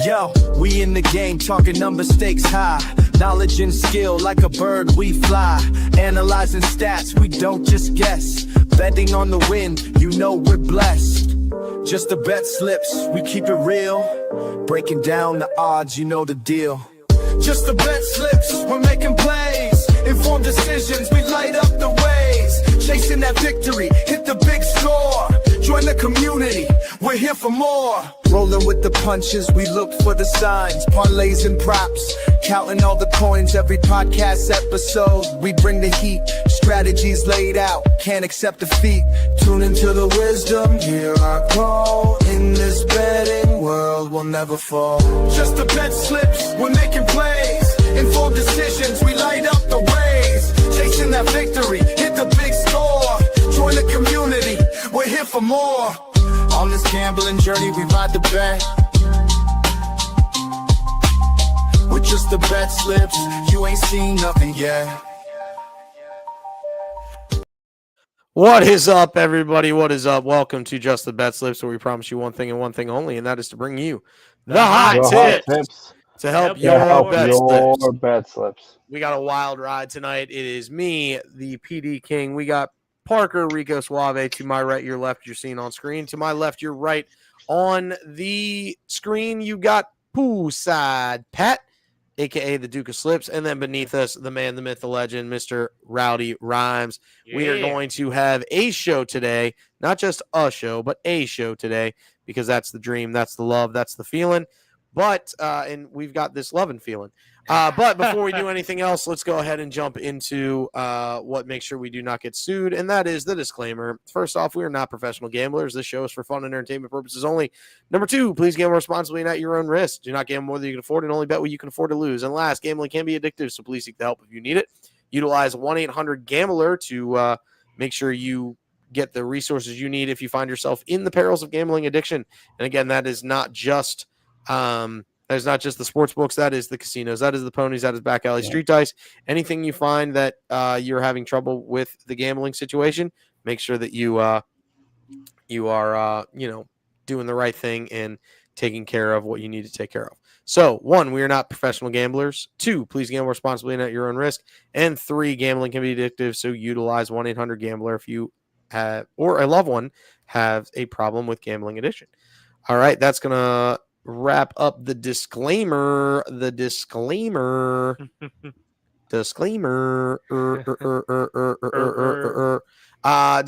Yo, we in the game, talking number stakes high. Knowledge and skill, like a bird we fly. Analyzing stats, we don't just guess. Betting on the win, you know we're blessed. Just the bet slips, we keep it real. Breaking down the odds, you know the deal. Just the bet slips, we're making plays. Informed decisions, we light up the ways. Chasing that victory, hit the big score. Join the community, we're here for more. Rolling with the punches, we look for the signs. Parlays and props, counting all the coins. Every podcast episode, we bring the heat. Strategies laid out, can't accept defeat. Tune into the wisdom, hear our call. In this betting world, we'll never fall. Just the bet slips, we're making plays. Informed decisions, we light up the ways. Chasing that victory, hit the big score. Join the community, we're here for more. On this gambling journey, we ride the bet. With just the bet slips, you ain't seen nothing yet. What is up, everybody? What is up? Welcome to Just the Bet Slips, where we promise you one thing and one thing only, and that is to bring you the hot tips to help your bet slips. We got a wild ride tonight. It is me, the PD King. We got Parker Rico Suave to my right, your left, you're seeing on screen. To my left, your right on the screen, you got Poolside Pat, a.k.a. the Duke of Slips. And then beneath us, the man, the myth, the legend, Mr. Rowdy Rhymes. Yeah. We are going to have a show today, not just a show, but a show today, because that's the dream, that's the love, that's the feeling. But, and we've got this love and feeling. But before we do anything else, let's go ahead and jump into what makes sure we do not get sued, and that is the disclaimer. First off, we are not professional gamblers. This show is for fun and entertainment purposes only. Number two, please gamble responsibly and at your own risk. Do not gamble more than you can afford and only bet what you can afford to lose. And last, gambling can be addictive, so please seek the help if you need it. Utilize 1-800-GAMBLER to make sure you get the resources you need if you find yourself in the perils of gambling addiction. And again, that is not just there's not just the sports books, that is the casinos, that is the ponies, that is back alley street dice. Anything you find that you're having trouble with the gambling situation, make sure that you are doing the right thing and taking care of what you need to take care of. So, 1, we are not professional gamblers. 2, please gamble responsibly and at your own risk. And 3, gambling can be addictive, so utilize 1-800-GAMBLER if you have or a loved one has a problem with gambling addiction. All right, that's gonna wrap up the disclaimer. Does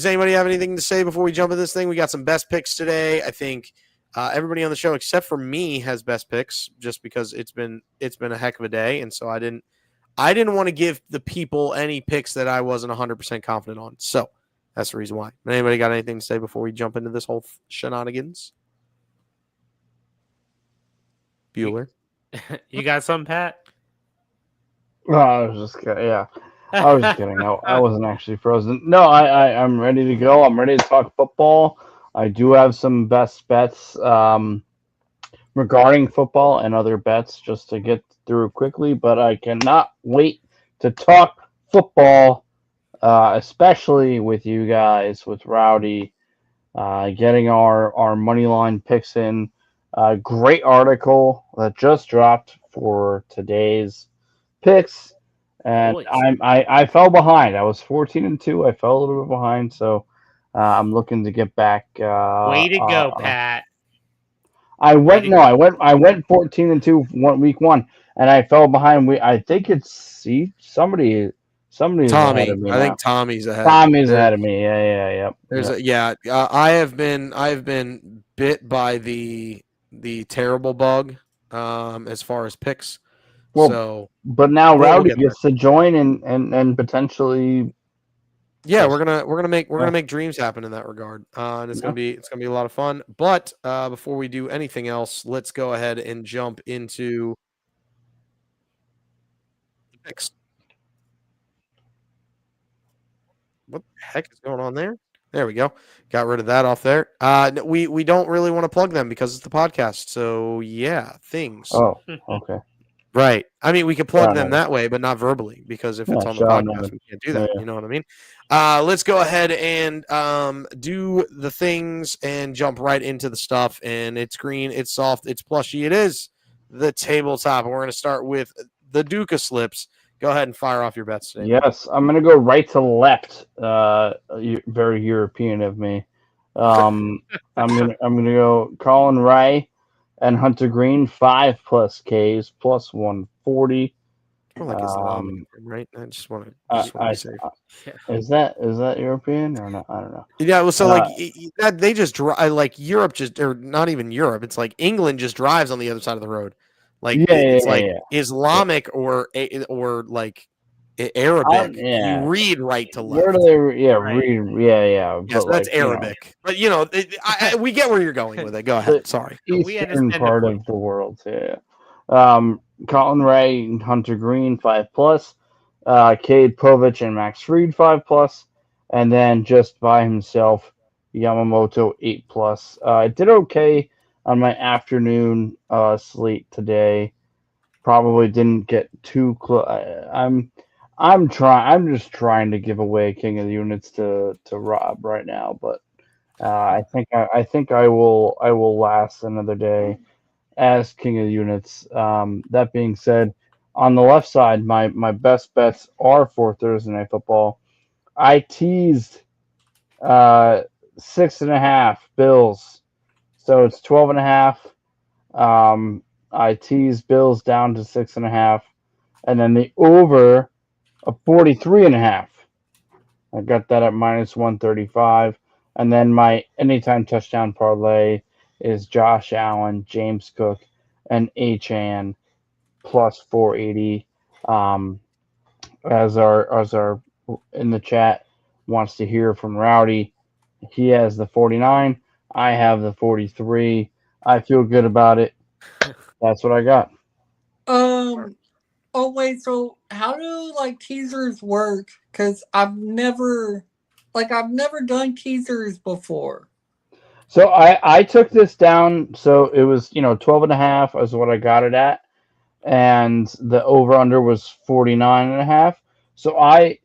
anybody have anything to say before we jump into this thing? We got some best picks today. I think everybody on the show except for me has best picks, just because it's been a heck of a day, and so I didn't want to give the people any picks that I wasn't 100% confident on. So that's the reason why. Anybody got anything to say before we jump into this whole shenanigans? Bueller. You got some, Pat? Oh, I was just kidding. Yeah, I was just kidding. I wasn't actually frozen. No, I'm ready to go. I'm ready to talk football. I do have some best bets regarding football and other bets just to get through quickly, but I cannot wait to talk football, especially with you guys, with Rowdy, getting our money line picks in. Great article that just dropped for today's picks, and I fell behind. I was 14-2. I fell a little bit behind, so I'm looking to get back. Way to go, Pat! I went 14-2 week 1, and I fell behind. I think it's somebody's Tommy. ahead of me now. I think Tommy's ahead. Tommy's ahead of me. Yeah. I have been bit by the terrible bug as far as picks. Well, but now Rowdy gets to join and potentially. Yeah, we're gonna make dreams happen in that regard, and it's gonna be a lot of fun. But before we do anything else, let's go ahead and jump into the picks. What the heck is going on there? There we go. Got rid of that off there. We don't really want to plug them because it's the podcast. So yeah, things. Oh, okay. Right. I mean, we could plug them that way, but not verbally, because if it's on the podcast, we can't do that. You know what I mean? Let's go ahead and do the things and jump right into the stuff. And it's green, it's soft, it's plushy. It is the tabletop. And we're going to start with the Duca slips. Go ahead and fire off your bets today. Yes, I'm going to go right to left. Very European of me. I'm gonna go Colin Ray and Hunter Green 5+ Ks plus 140. Like Islamic, right? I just want to be safe. Is that European or not? I don't know. Yeah, well, so they just like Europe just, or not even Europe. It's like England just drives on the other side of the road. Like it's Islamic or like Arabic. You read right to left. Where do they? Read. Yeah. Yes, that's Arabic. But we get where you're going with it. Go ahead. Sorry. Eastern part of the world. Yeah. Colin Ray and Hunter Green 5+, Cade Povich and Max Fried 5+, and then just by himself Yamamoto 8+. I did okay on my afternoon slate today. Probably didn't get too close. I'm just trying to give away King of the Units to Rob right now, but I think I will last another day as King of the Units. That being said, on the left side, my best bets are for Thursday Night Football. I teased 6.5 Bills, so it's 12.5. I teased Bills down to 6.5, and then the over of 43.5. I got that at minus 135, and then my anytime touchdown parlay is Josh Allen, James Cook, and Achane plus 480. As our in the chat wants to hear from Rowdy, he has the 49. I have the 43. I feel good about it. That's what I got. Oh wait, so how do teasers work? Because I've never done teasers before. So I took this down. So it was 12.5 is what I got it at, and the over under was 49.5. So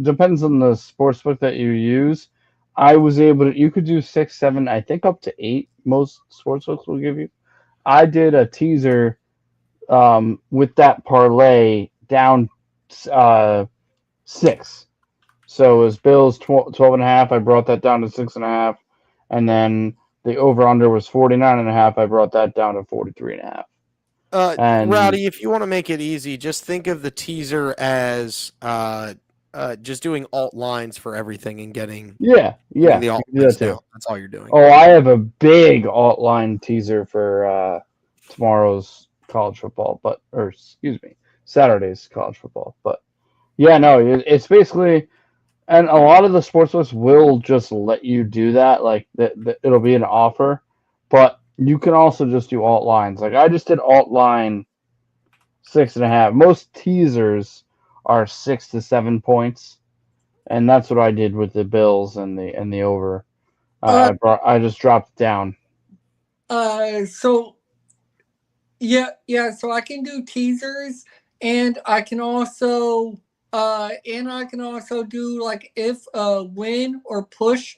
depends on the sportsbook that you use. I was able to. You could do 6, 7, I think up to 8. Most sportsbooks will give you. I did a teaser with that parlay down 6. So it was Bills 12.5. I brought that down to 6.5, and then the over under was 49.5. I brought that down to 43.5. Rowdy, if you want to make it easy, just think of the teaser as just doing alt lines for everything and getting the alt lines down. That's all you're doing. Oh, I have a big alt line teaser for tomorrow's college football, Saturday's college football. But yeah, no, it's basically, and a lot of the sportsbooks will just let you do that. Like it'll be an offer, but you can also just do alt lines. Like I just did alt line 6.5. Most teasers are 6 to 7 points, and that's what I did with the Bills and the over. I just dropped it down. So I can do teasers, and I can also do if win or push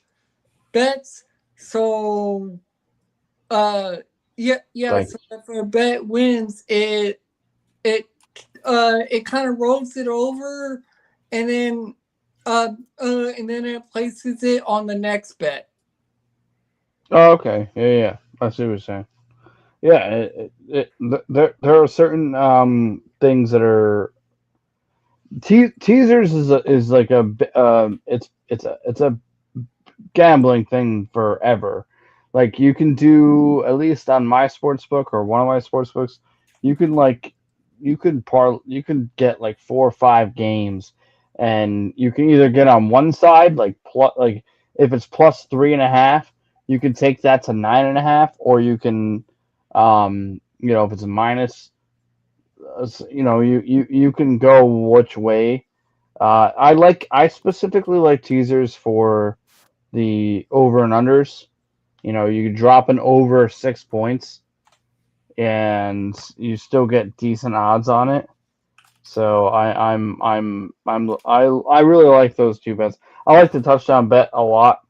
bets. So so if a bet wins, it kind of rolls it over, and then it places it on the next bet. Oh, okay. Yeah. I see what you're saying. Yeah, there are certain things that are teasers is like it's a gambling thing forever. Like you can do, at least on my sports book or one of my sports books, you can get like 4 or 5 games, and you can either get on one side like if it's plus 3.5, you can take that to 9.5, or you can if it's a minus, you can go which way. I specifically like teasers for the over and unders. You can drop an over 6 points. and you still get decent odds on it. So I really like those two bets. I like the touchdown bet a lot.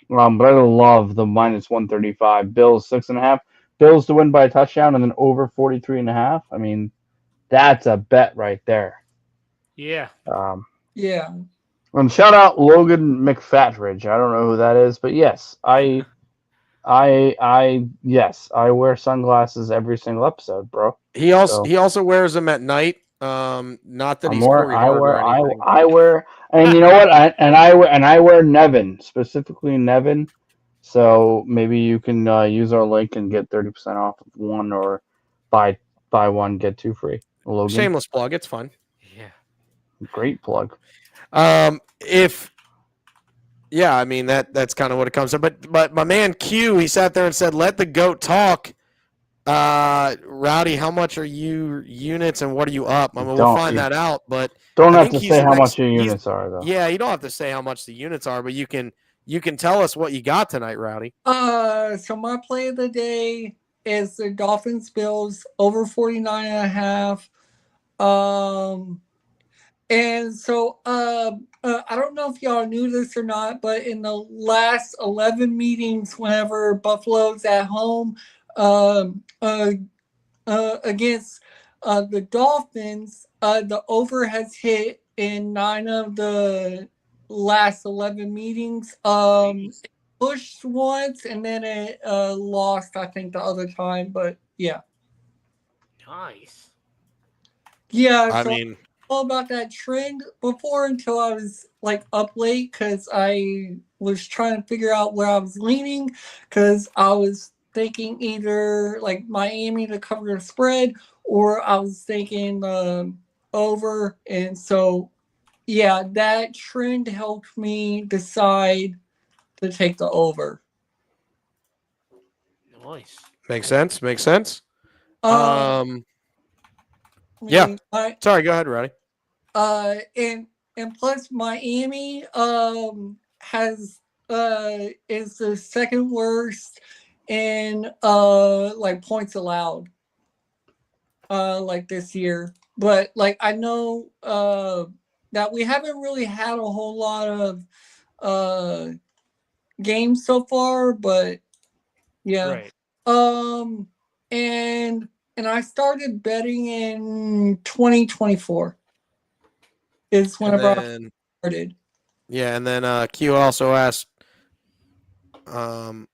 But I love the -135. Bills 6.5. Bills to win by a touchdown and then over 43.5. I mean, that's a bet right there. Yeah. Yeah. And shout out Logan McFatridge. I don't know who that is, but yes, I wear sunglasses every single episode, bro. He also wears them at night. Not that he's Corey I Hart or anything. I wear, and you know what? I wear Nevin, specifically Nevin. So maybe you can use our link and get 30% off of one, or buy one get two free. Logan. Shameless plug. It's fun. Yeah. Great plug. I mean that's kind of what it comes to. But my man Q, he sat there and said, "Let the goat talk." Rowdy, how much are you units and what are you up? I mean, we'll find that out. But don't have to say how much your units are, though. Yeah, you don't have to say how much the units are, but you can tell us what you got tonight, Rowdy. So my play of the day is the Dolphins Bills over 49.5. And so I don't know if y'all knew this or not, but in the last 11 meetings, whenever Buffalo's at home against the Dolphins, the over has hit in 9 of the last 11 meetings. Pushed once and then it lost, I think, the other time. But yeah. Nice. Yeah. I mean, all about that trend before until I was like up late because I was trying to figure out where I was leaning because I was thinking either like Miami to cover the spread or I was thinking over. And so, yeah, that trend helped me decide to take the over. Nice. Makes sense. Yeah. Sorry, go ahead, Roddy. And plus Miami has is the second worst in like points allowed like this year. But like I know that we haven't really had a whole lot of games so far, but yeah. Right. And I started betting in 2024. Is whenever I started. Yeah, and then Q also asked when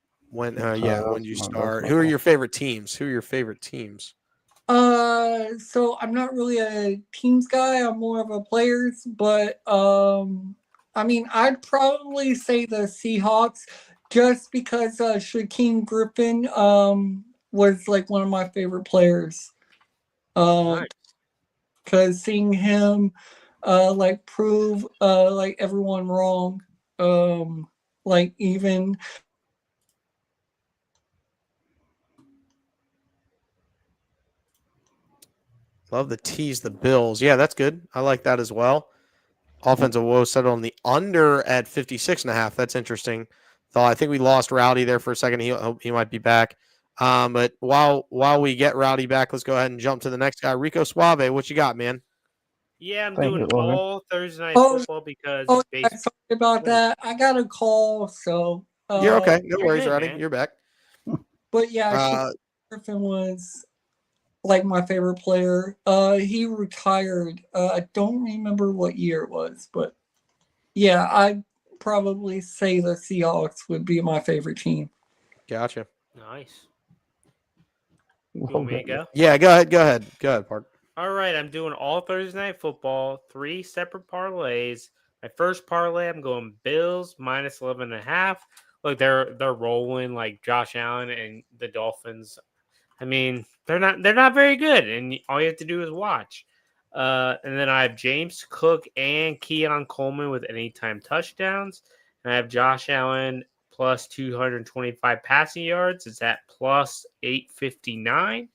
you start. Who are your favorite teams? So I'm not really a teams guy. I'm more of a players, but I mean, I'd probably say the Seahawks just because Shaquem Griffin was like one of my favorite players. Because seeing him like prove like everyone wrong, like even. Love the tease the Bills. Yeah, that's good. I like that as well. Offensive woe settled on the under at 56.5. That's interesting. I think we lost Rowdy there for a second. He might be back. But while we get Rowdy back, let's go ahead and jump to the next guy. Rico Suave, what you got, man? Yeah, I'm doing all Thursday night football because it's based. Sorry about that. I got a call, so you're okay. No worries, Rowdy. You're back. But yeah, Griffin was like my favorite player. He retired. I don't remember what year it was, but yeah, I'd probably say the Seahawks would be my favorite team. Gotcha. Nice. You want me to go? Yeah, go ahead, Park. All right, I'm doing all Thursday night football, 3 separate parlays. My first parlay, I'm going Bills -11.5. Look, they're rolling like Josh Allen and the Dolphins. I mean, they're not very good, and all you have to do is watch. And then I have James Cook and Keon Coleman with anytime touchdowns, and I have Josh Allen plus 225 passing yards. It's at plus 859.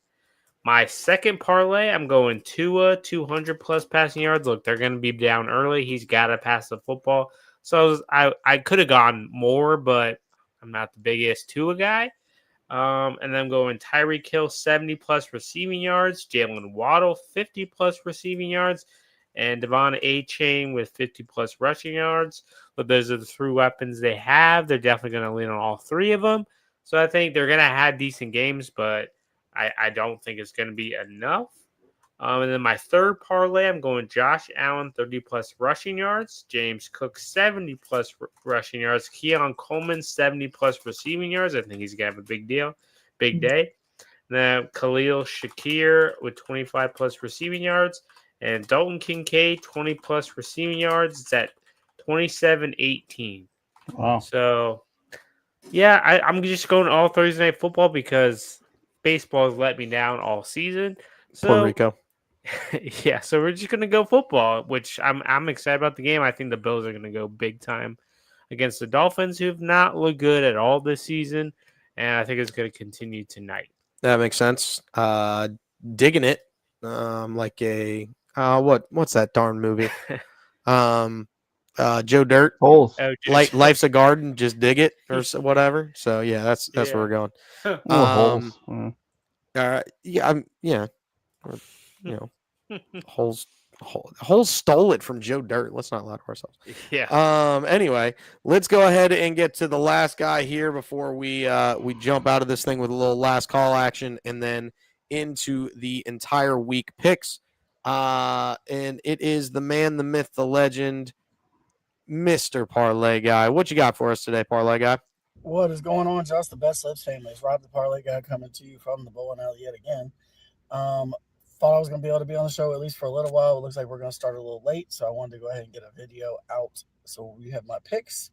My second parlay, I'm going Tua 200 plus passing yards. Look, they're going to be down early. He's got to pass the football. So I could have gone more, but I'm not the biggest Tua guy. And then I'm going Tyreek Hill 70+ receiving yards, Jalen Waddle 50+ receiving yards, and Devon A-Chain with 50+ rushing yards. But those are the three weapons they have. They're definitely going to lean on all three of them. So I think they're going to have decent games, but I don't think it's going to be enough. And then my third parlay, I'm going Josh Allen 30+ rushing yards, James Cook 70+ rushing yards, Keon Coleman 70+ receiving yards. I think he's gonna have a big day. And then Khalil Shakir with 25+ receiving yards, and Dalton Kincaid 20+ receiving yards. It's at 27-18. Wow. So yeah, I'm just going all Thursday Night Football because baseball has let me down all season. So Puerto Rico. yeah, so we're just gonna go football, which I'm excited about the game. I think the Bills are gonna go big time against the Dolphins, who have not looked good at all this season, and I think it's gonna continue tonight. That makes sense. Digging it. Like a what's that darn movie? Joe Dirt. Holes. Life's a garden. Just dig it or whatever. So yeah, that's where we're going. Holes. Holes stole it from Joe Dirt. Let's not lie to ourselves. Yeah. Anyway, let's go ahead and get to the last guy here before we jump out of this thing with a little last call action and then into the entire week picks. And it is the man, the myth, the legend, Mr. Parlay Guy. What you got for us today, Parlay Guy? What is going on, Just the Betslips family? It's Rob the Parlay Guy coming to you from the bowling alley yet again. Thought I was going to be able to be on the show at least for a little while. It looks like we're going to start a little late, so I wanted to go ahead and get a video out so we have my picks.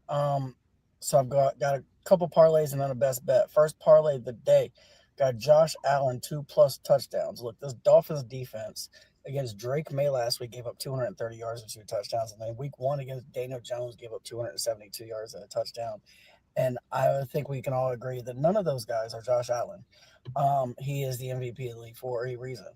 So I've got a couple parlays and then a best bet. First parlay of the day, got Josh Allen 2+ touchdowns. Look, this Dolphins defense against Drake May last week gave up 230 yards and 2 touchdowns, and then week 1 against Daniel Jones gave up 272 yards and a touchdown. And I think we can all agree that none of those guys are Josh Allen. He is the MVP of the league for a reason.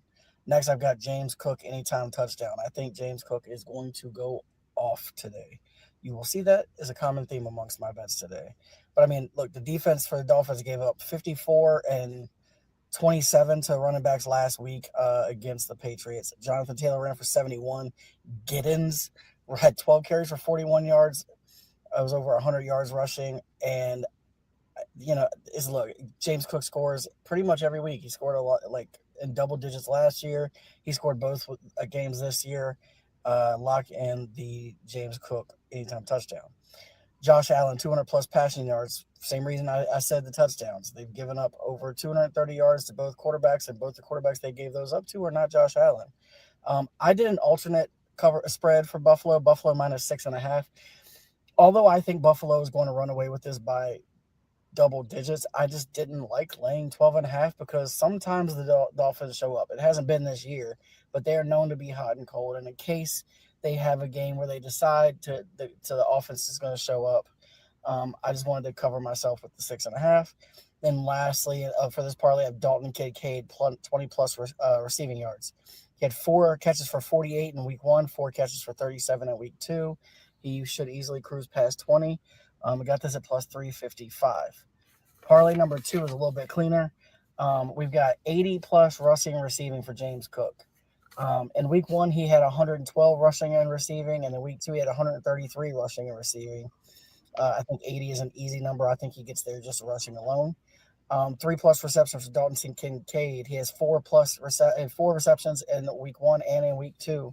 Next, I've got James Cook anytime touchdown. I think James Cook is going to go off today. You will see that as a common theme amongst my bets today. But, I mean, look, the defense for the Dolphins gave up 54 and 27 to running backs last week against the Patriots. Jonathan Taylor ran for 71. Giddens had 12 carries for 41 yards. It was over 100 yards rushing. And, look, James Cook scores pretty much every week. He scored a lot, like in double digits last year. He scored both games this year. Lock in the James Cook anytime touchdown. Josh Allen, 200+ passing yards. Same reason I said the touchdowns. They've given up over 230 yards to both quarterbacks, and both the quarterbacks they gave those up to are not Josh Allen. I did an alternate cover spread for Buffalo minus 6.5. Although I think Buffalo is going to run away with this by double digits, I just didn't like laying 12.5 because sometimes the Dolphins show up. It hasn't been this year, but they are known to be hot and cold. And in case they have a game where they decide to the offense is going to show up, I just wanted to cover myself with the 6.5. Then lastly, for this parlay, I have Dalton Kincaid 20+ receiving yards. He had 4 catches for 48 in week 1, 4 catches for 37 in week 2. He should easily cruise past 20. We got this at plus 355. Parlay number 2 is a little bit cleaner. We've got 80+ rushing and receiving for James Cook. In week 1, he had 112 rushing and receiving, and in week 2, he had 133 rushing and receiving. I think 80 is an easy number. I think he gets there just rushing alone. 3+ receptions for Dalton Kincaid. He has 4 receptions in week 1 and in week 2.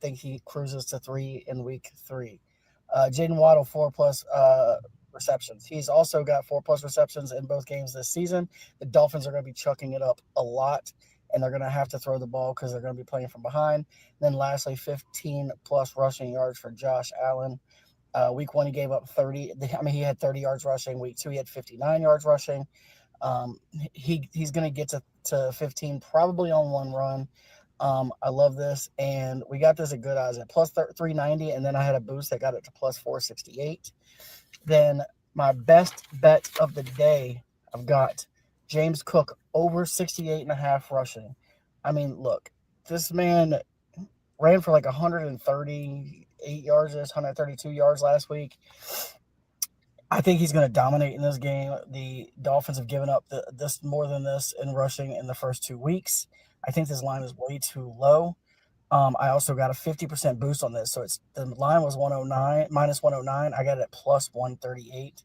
Think he cruises to 3 in week 3. Jaden Waddle, 4+ receptions. He's also got 4+ receptions in both games this season. The Dolphins are going to be chucking it up a lot, and they're going to have to throw the ball because they're going to be playing from behind. And then lastly, 15+ rushing yards for Josh Allen. Week 1, he gave up 30. He had 30 yards rushing. Week 2, he had 59 yards rushing. He's going to get to 15 probably on one run. I love this, and we got this at good odds at plus 390, and then I had a boost that got it to plus 468. Then my best bet of the day, I've got James Cook over 68.5 rushing. I mean, look, this man ran for like 138 yards, 132 yards last week. I think he's going to dominate in this game. The Dolphins have given up this more than this in rushing in the first 2 weeks. I think this line is way too low. I also got a 50% boost on this. So the line was 109 minus 109. I got it at plus 138.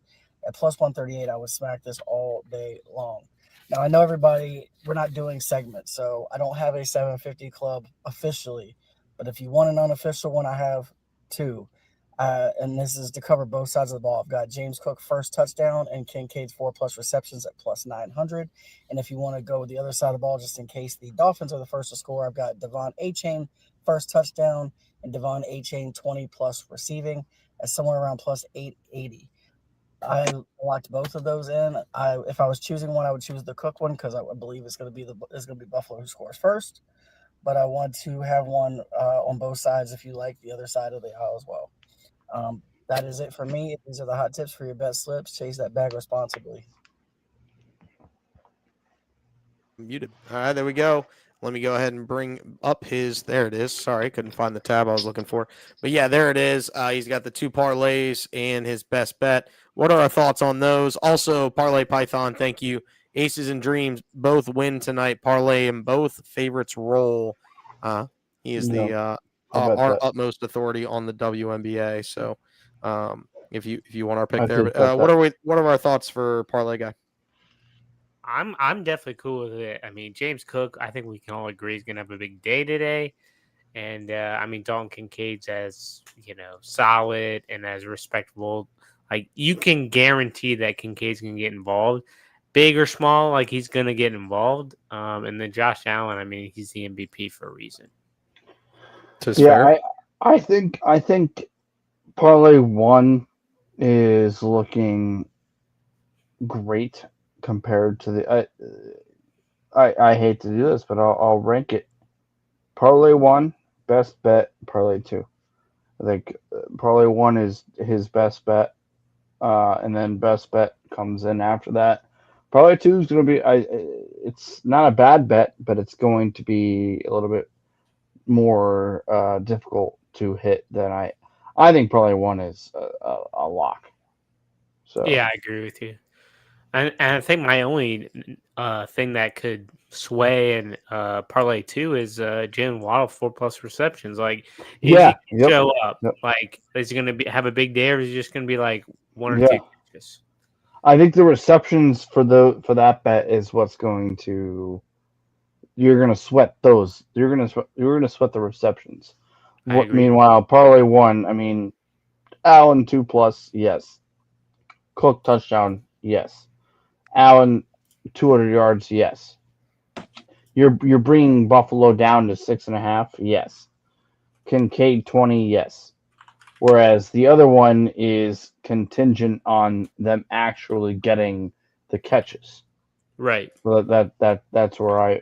At plus 138, I would smack this all day long. Now I know we're not doing segments, so I don't have a 750 club officially. But if you want an unofficial one, I have two. And this is to cover both sides of the ball. I've got James Cook first touchdown and Kincaid's 4+ receptions at plus 900. And if you want to go with the other side of the ball, just in case the Dolphins are the first to score, I've got Devon Achane first touchdown and Devon Achane 20+ receiving at somewhere around plus 880. I locked both of those in. If I was choosing one, I would choose the Cook one because I believe it's going to be Buffalo who scores first. But I want to have one on both sides if you like the other side of the aisle as well. That is it for me. These are the hot tips for your bet slips. Chase that bag responsibly. Muted. All right, there we go. Let me go ahead and bring up his. There it is. Sorry, couldn't find the tab I was looking for. But yeah, there it is. He's got the 2 parlays and his best bet. What are our thoughts on those? Also, Parlay Python, thank you. Aces and Dreams both win tonight. Parlay and both favorites roll. He is our utmost authority on the WNBA. So, if you want our pick there, what are our thoughts for Parlay Guy? I'm definitely cool with it. I mean, James Cook, I think we can all agree, is going to have a big day today. And, I mean, Dalton Kincaid's as, solid and as respectable. Like, you can guarantee that Kincaid's going to get involved. Big or small, like, he's going to get involved. And then Josh Allen, I mean, he's the MVP for a reason. Yeah, I think Parlay 1 is looking great compared to the I hate to do this, but I'll rank it. Parlay 1, best bet. Parlay 2, I think Parlay 1 is his best bet, and then best bet comes in after that. Parlay 2 is going to be it's not a bad bet, but it's going to be a little bit more difficult to hit than I think Parlay 1 is a lock. So yeah, I agree with you. And I think my only thing that could sway and Parlay 2 is Jalen Waddle 4+ receptions. Like, is he going to show up? Yep. Like, is he going to have a big day, or is he just going to be like 1 or 2 catches? I think the receptions for that bet is what's going to. You're going to sweat those. You're going to sweat the receptions. Meanwhile, Parlay 1, I mean, Allen 2+, yes. Cook touchdown, yes. Allen 200 yards, yes. You're bringing Buffalo down to 6.5, yes. Kincaid 20, yes. Whereas the other one is contingent on them actually getting the catches. Right. So that's where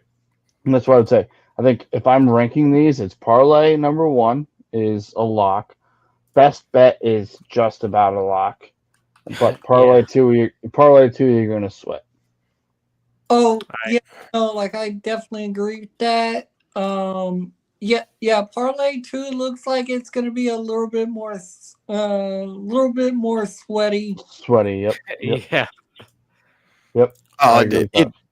that's what I would say. I think if I'm ranking these, it's Parlay number 1 is a lock. Best bet is just about a lock. But Parlay 2, you're going to sweat. Oh, yeah, like I definitely agree with that. Parlay 2 looks like it's going to be a little bit more sweaty. Sweaty, yep. Yeah. Yep.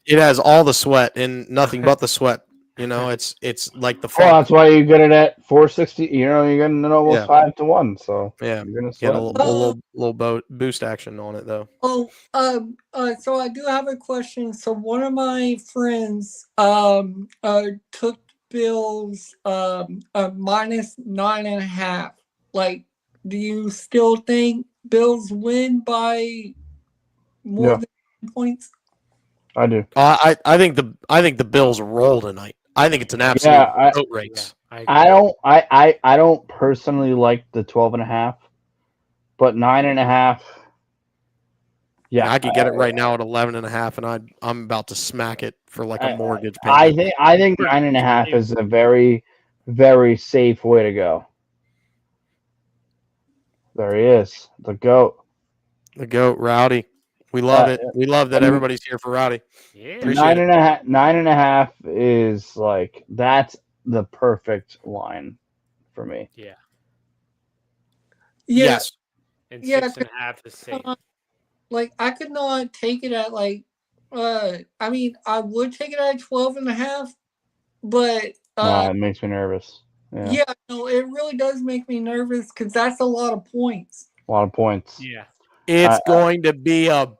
It has all the sweat and nothing but the sweat. It's like the fun. Well, that's why you get it at 460. You're getting it almost 5-1. So yeah, you're gonna get a little boost action on it though. So I do have a question. So one of my friends took Bills minus 9.5. Like, do you still think Bills win by more than 10 points? I do. I think the Bills roll tonight. I think it's an absolute boat race. I don't personally like the 12.5, but 9.5. Yeah, I could get it right now at 11.5, and I'm about to smack it for like a mortgage payment. I think 9.5 is a very, very safe way to go. There he is, the GOAT. The GOAT, Rowdy. We love it. We love that everybody's here for Rowdy. Yeah. 9.5 is like, that's the perfect line for me. Yeah. Yes. And 6.5 is safe. like I could not take it at like I mean I would take it at 12.5, but it makes me nervous. Yeah, no, it really does make me nervous because that's a lot of points. A lot of points. Yeah. It's going to be a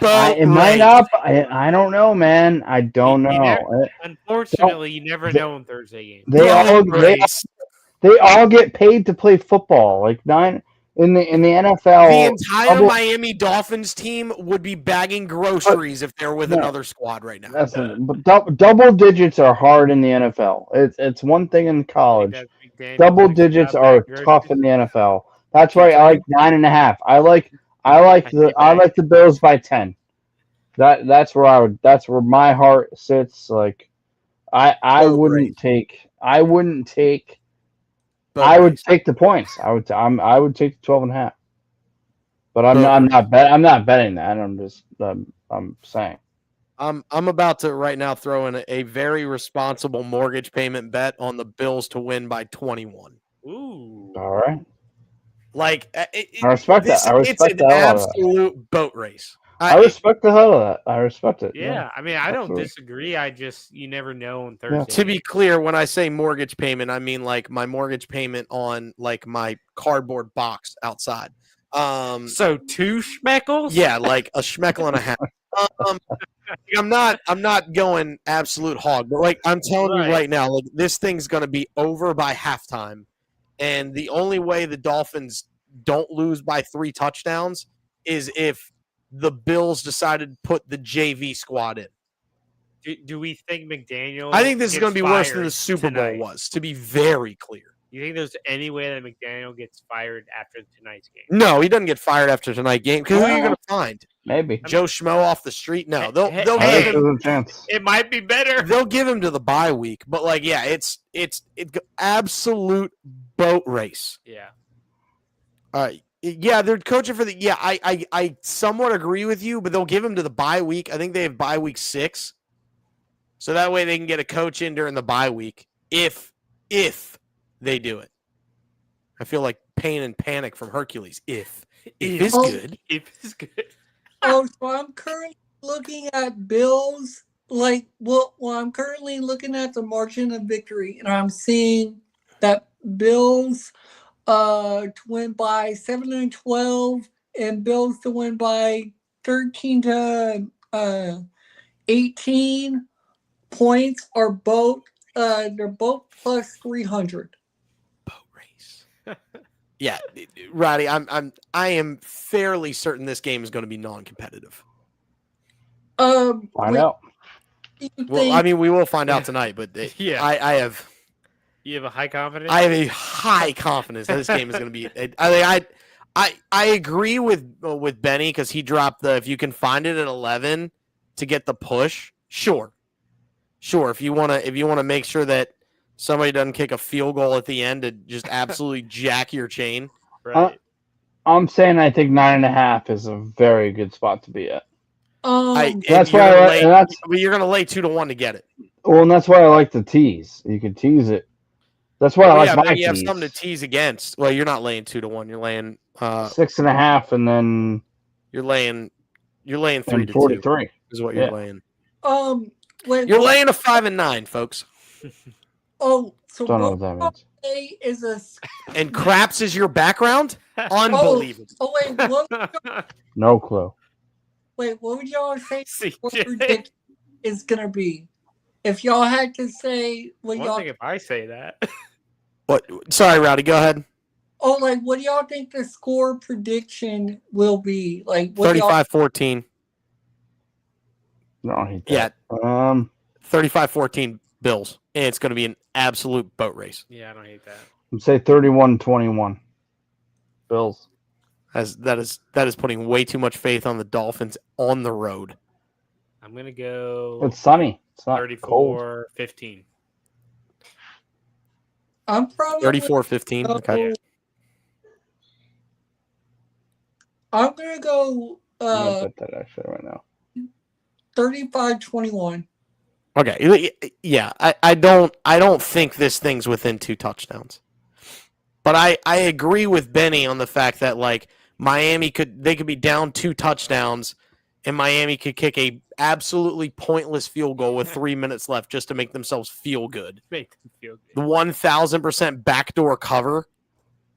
it might up. I don't know, man. I don't know. Unfortunately, you never know in Thursday games. They all get paid to play football. Like 9 in the NFL. The entire Miami Dolphins team would be bagging groceries if they're with another squad right now. But double digits are hard in the NFL. It's one thing in college. Double digits are tough in the NFL. That's why I like 9.5. I like the Bills by 10. That's where my heart sits. Like I wouldn't take I would take the points. I would take the 12.5. But I'm not betting that. I'm saying. I'm about to right now throw in a very responsible mortgage payment bet on the Bills to win by 21. Ooh. All right. Like I respect that. It's an absolute boat race. I respect the hell of that. I respect it. Yeah, I mean, I don't disagree. You never know on Thursday. To be clear, when I say mortgage payment, I mean like my mortgage payment on like my cardboard box outside. So 2 schmeckles? Yeah, like a schmeckel and a half. I'm not going absolute hog, but like I'm telling you right now, like this thing's gonna be over by halftime. And the only way the Dolphins don't lose by 3 touchdowns is if the Bills decided to put the JV squad in. Do we think McDaniel? I think this is going to be worse than the Super Bowl was, to be very clear. You think there's any way that McDaniel gets fired after tonight's game? No, he doesn't get fired after tonight's game. Because who are you going to find? Maybe Joe Schmo off the street? No, they'll give him. It might be better. They'll give him to the bye week, but like, yeah, it's absolute boat race. Yeah. Yeah, they're coaching for the. Yeah, I somewhat agree with you, but they'll give him to the bye week. I think they have bye week 6, so that way they can get a coach in during the bye week if they do it. I feel like Pain and Panic from Hercules. If it's good. Oh, so I'm currently looking at Bills. I'm currently looking at the margin of victory, and I'm seeing that Bills to win by 7-12, and Bills to win by 13 to 18 points are both they're both plus 300. Boat race. Yeah, Roddy, I am fairly certain this game is going to be non-competitive. Find out. Well, I mean, we will find out tonight, but I have. You have a high confidence? I have a high confidence that this game is going to be. I agree with Benny because he dropped the if you can find it at 11 to get the push. Sure. If you want to make sure that somebody doesn't kick a field goal at the end to just absolutely jack your chain. Right. I'm saying I think 9.5 is a very good spot to be at. That's why you're going to lay 2-1 to get it. Well, and that's why I like the tease. You can tease it. That's why I like my tease. You have something to tease against. Well, you're not laying 2-1. You're laying 6.5, and then you're laying 3 to 43 is what you're laying. You're laying a 5 and 9, folks. Oh, so don't know what that means. Is a and craps is your background? Unbelievable. Wait, what? No clue. Wait, what would y'all say prediction is gonna be? If y'all had to say what One y'all thing if I say that. What? Sorry, Rowdy, go ahead. Oh, what do y'all think the score prediction will be? 35-14. No, he yeah. 35-14 Bills. And it's going to be an absolute boat race. Yeah, I don't hate that. I'm say 31-21. Bills. That is putting way too much faith on the Dolphins on the road. I'm going to go. It's sunny. It's not 34-15. I'm probably 34-15. Okay. Yeah. I'm gonna go. I'm gonna put that actually right now. 35-21. Okay. Yeah. I don't think this thing's within 2 touchdowns. But I agree with Benny on the fact that Miami could be down 2 touchdowns, and Miami could kick a absolutely pointless field goal with 3 minutes left just to make themselves feel good. Make them feel good. The 1,000% backdoor cover.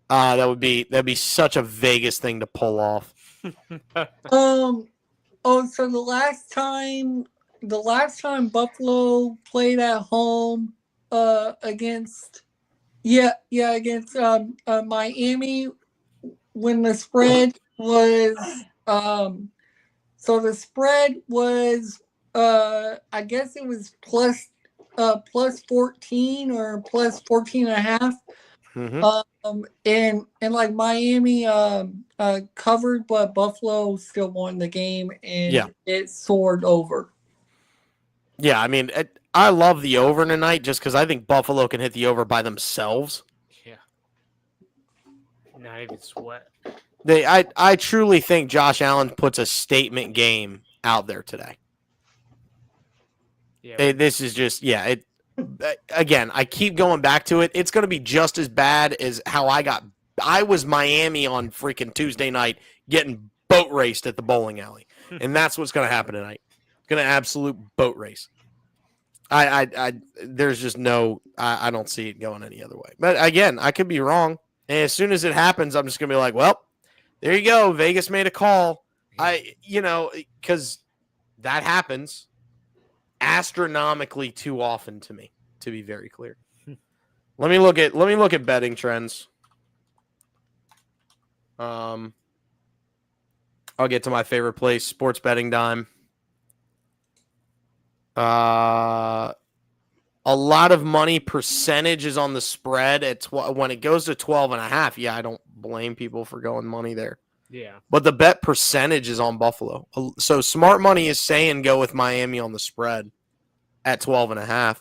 That'd be such a Vegas thing to pull off. So the last time Buffalo played at home against Miami, when the spread was the spread was I guess it was plus 14 or plus 14 and a half. Mm-hmm. And like Miami covered, but Buffalo still won the game, and it soared over. Yeah, I mean, I love the over tonight just because I think Buffalo can hit the over by themselves. Yeah, not even sweat. I truly think Josh Allen puts a statement game out there today. Yeah, this is just again, I keep going back to it. It's going to be just as bad as how I was Miami on freaking Tuesday night getting boat raced at the bowling alley. And that's what's going to happen tonight. It's going to absolute boat race. There's just I don't see it going any other way. But again, I could be wrong. And as soon as it happens, I'm just going to be like, well, there you go. Vegas made a call. Because that happens astronomically too often to me, to be very clear. Let me look at betting trends. I'll get to my favorite place, sports betting dime. A lot of money percentage is on the spread at when it goes to 12.5. Yeah, I don't blame people for going money there. Yeah. But the bet percentage is on Buffalo. So smart money is saying go with Miami on the spread at 12.5.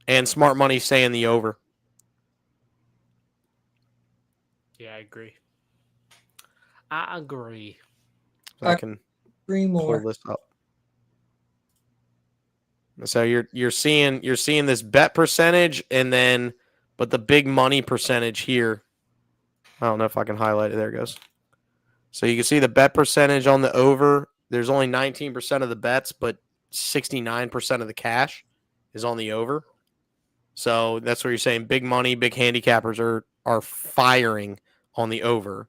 And smart money is saying the over. Yeah, I agree. I agree. So I can pull this up. So you're seeing this bet percentage but the big money percentage here. I don't know if I can highlight it. There it goes. So you can see the bet percentage on the over. There's only 19% of the bets, but 69% of the cash is on the over. So that's what you're saying. Big money, big handicappers are firing on the over.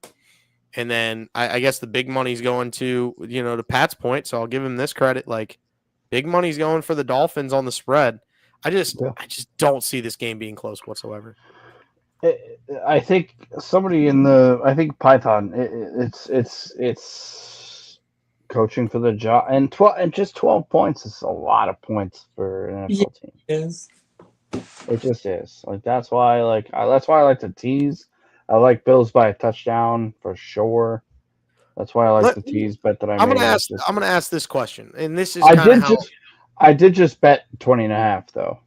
And then I guess the big money's going to Pat's point. So I'll give him this credit. Like, big money's going for the Dolphins on the spread. I just don't see this game being close whatsoever. I think Python. It's coaching for the job, and 12 points is a lot of points for an NFL team. It just is. Like that's why I like to tease. I like Bills by a touchdown for sure. That's why I like the tease bet that I'm gonna ask this question, and this is I did just bet 20.5 though.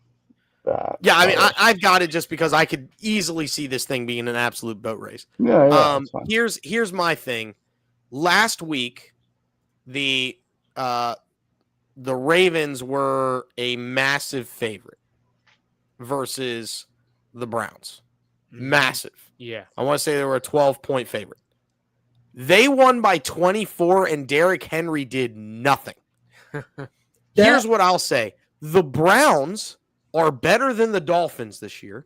Yeah, I mean, I've got it just because I could easily see this thing being an absolute boat race. Yeah. Here's my thing. Last week, the Ravens were a massive favorite versus the Browns. Massive. Yeah. I want to say they were a 12-point favorite. They won by 24, and Derrick Henry did nothing. Here's what I'll say. The Browns are better than the Dolphins this year.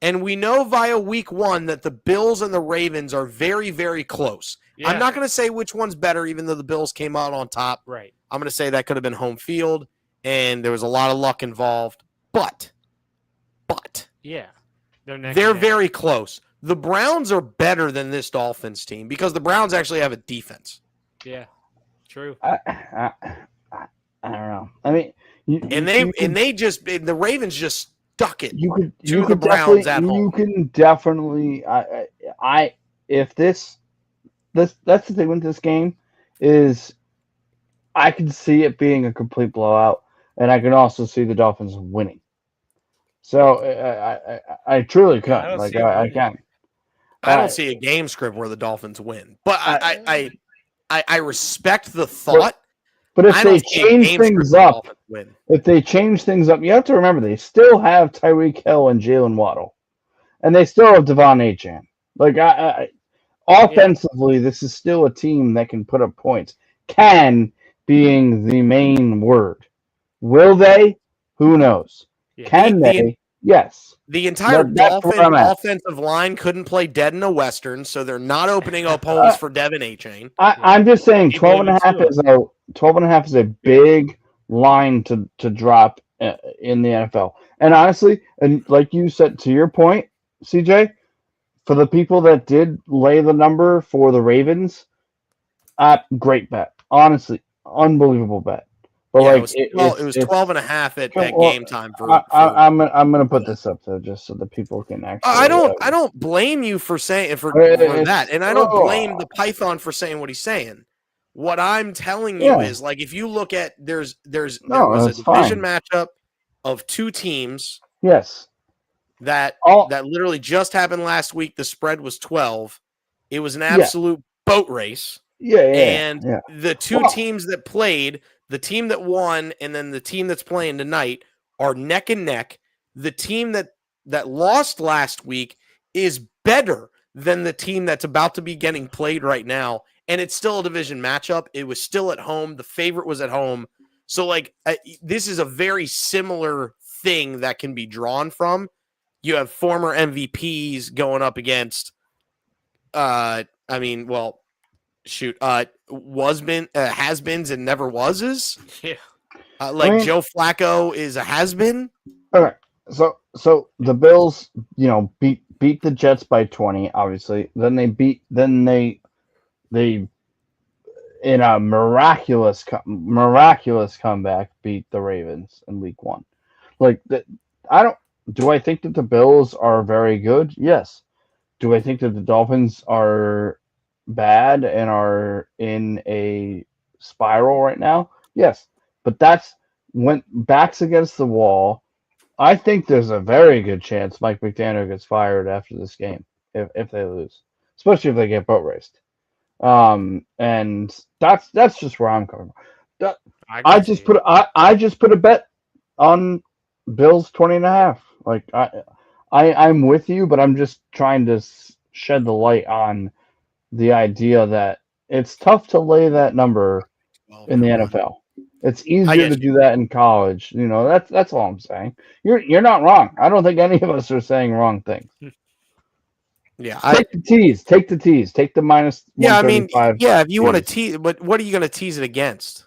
And we know via week 1 that the Bills and the Ravens are very, very close. Yeah. I'm not going to say which one's better, even though the Bills came out on top. Right. I'm going to say that could have been home field, and there was a lot of luck involved. But yeah, they're very close. The Browns are better than this Dolphins team because the Browns actually have a defense. Yeah, true. I don't know. I mean, the Ravens just stuck it. The Browns at home. You can definitely. If that's the thing with this game is, I can see it being a complete blowout, and I can also see the Dolphins winning. So I truly can. I can. I don't see a game script where the Dolphins win, but I respect the thought. But if they change things up, you have to remember they still have Tyreek Hill and Jalen Waddle, and they still have Devon Achane. Like offensively, this is still a team that can put up points. Can being the main word. Will they? Who knows? Yeah. Can they? Yes. The entire Dolphin offensive line couldn't play dead in a Western, so they're not opening up holes for Devin A-Chain. I'm just saying 12.5 is a big line to drop in the NFL. And honestly, and like you said, to your point, CJ, for the people that did lay the number for the Ravens, great bet. Honestly, unbelievable bet. But yeah, it was 12.5 at game time. I'm gonna put this up there just so that people can actually. I don't blame you for saying for that, and I don't blame the Python for saying what he's saying. What I'm telling you is, like, if you look at there was a division matchup of two teams. Yes. That literally just happened last week. The spread was 12. It was an absolute boat race. The two teams that played, the team that won and then the team that's playing tonight, are neck and neck. The team that lost last week is better than the team that's about to be getting played right now. And it's still a division matchup. It was still at home. The favorite was at home. So, like, this is a very similar thing that can be drawn from. You have former MVPs going up against, has-beens and never was. Yeah. Joe Flacco is a has-been. Okay, so the Bills, beat the Jets by 20. Obviously, then they in a miraculous comeback beat the Ravens in Week 1. Do I think that the Bills are very good? Yes. Do I think that the Dolphins are bad and are in a spiral right now? Yes. But that's when backs against the wall. I think there's a very good chance Mike McDaniel gets fired after this game if they lose, especially if they get boat raced. And that's just where I'm coming from. I just put a bet on Bills 20.5. Like I'm with you, but I'm just trying to shed the light on the idea that it's tough to lay that number in the NFL. It's easier to do that in college. That's all I'm saying. You're not wrong. I don't think any of us are saying wrong things. Yeah, take the tease. Take the minus. Yeah, if you want to tease, but what are you going to tease it against?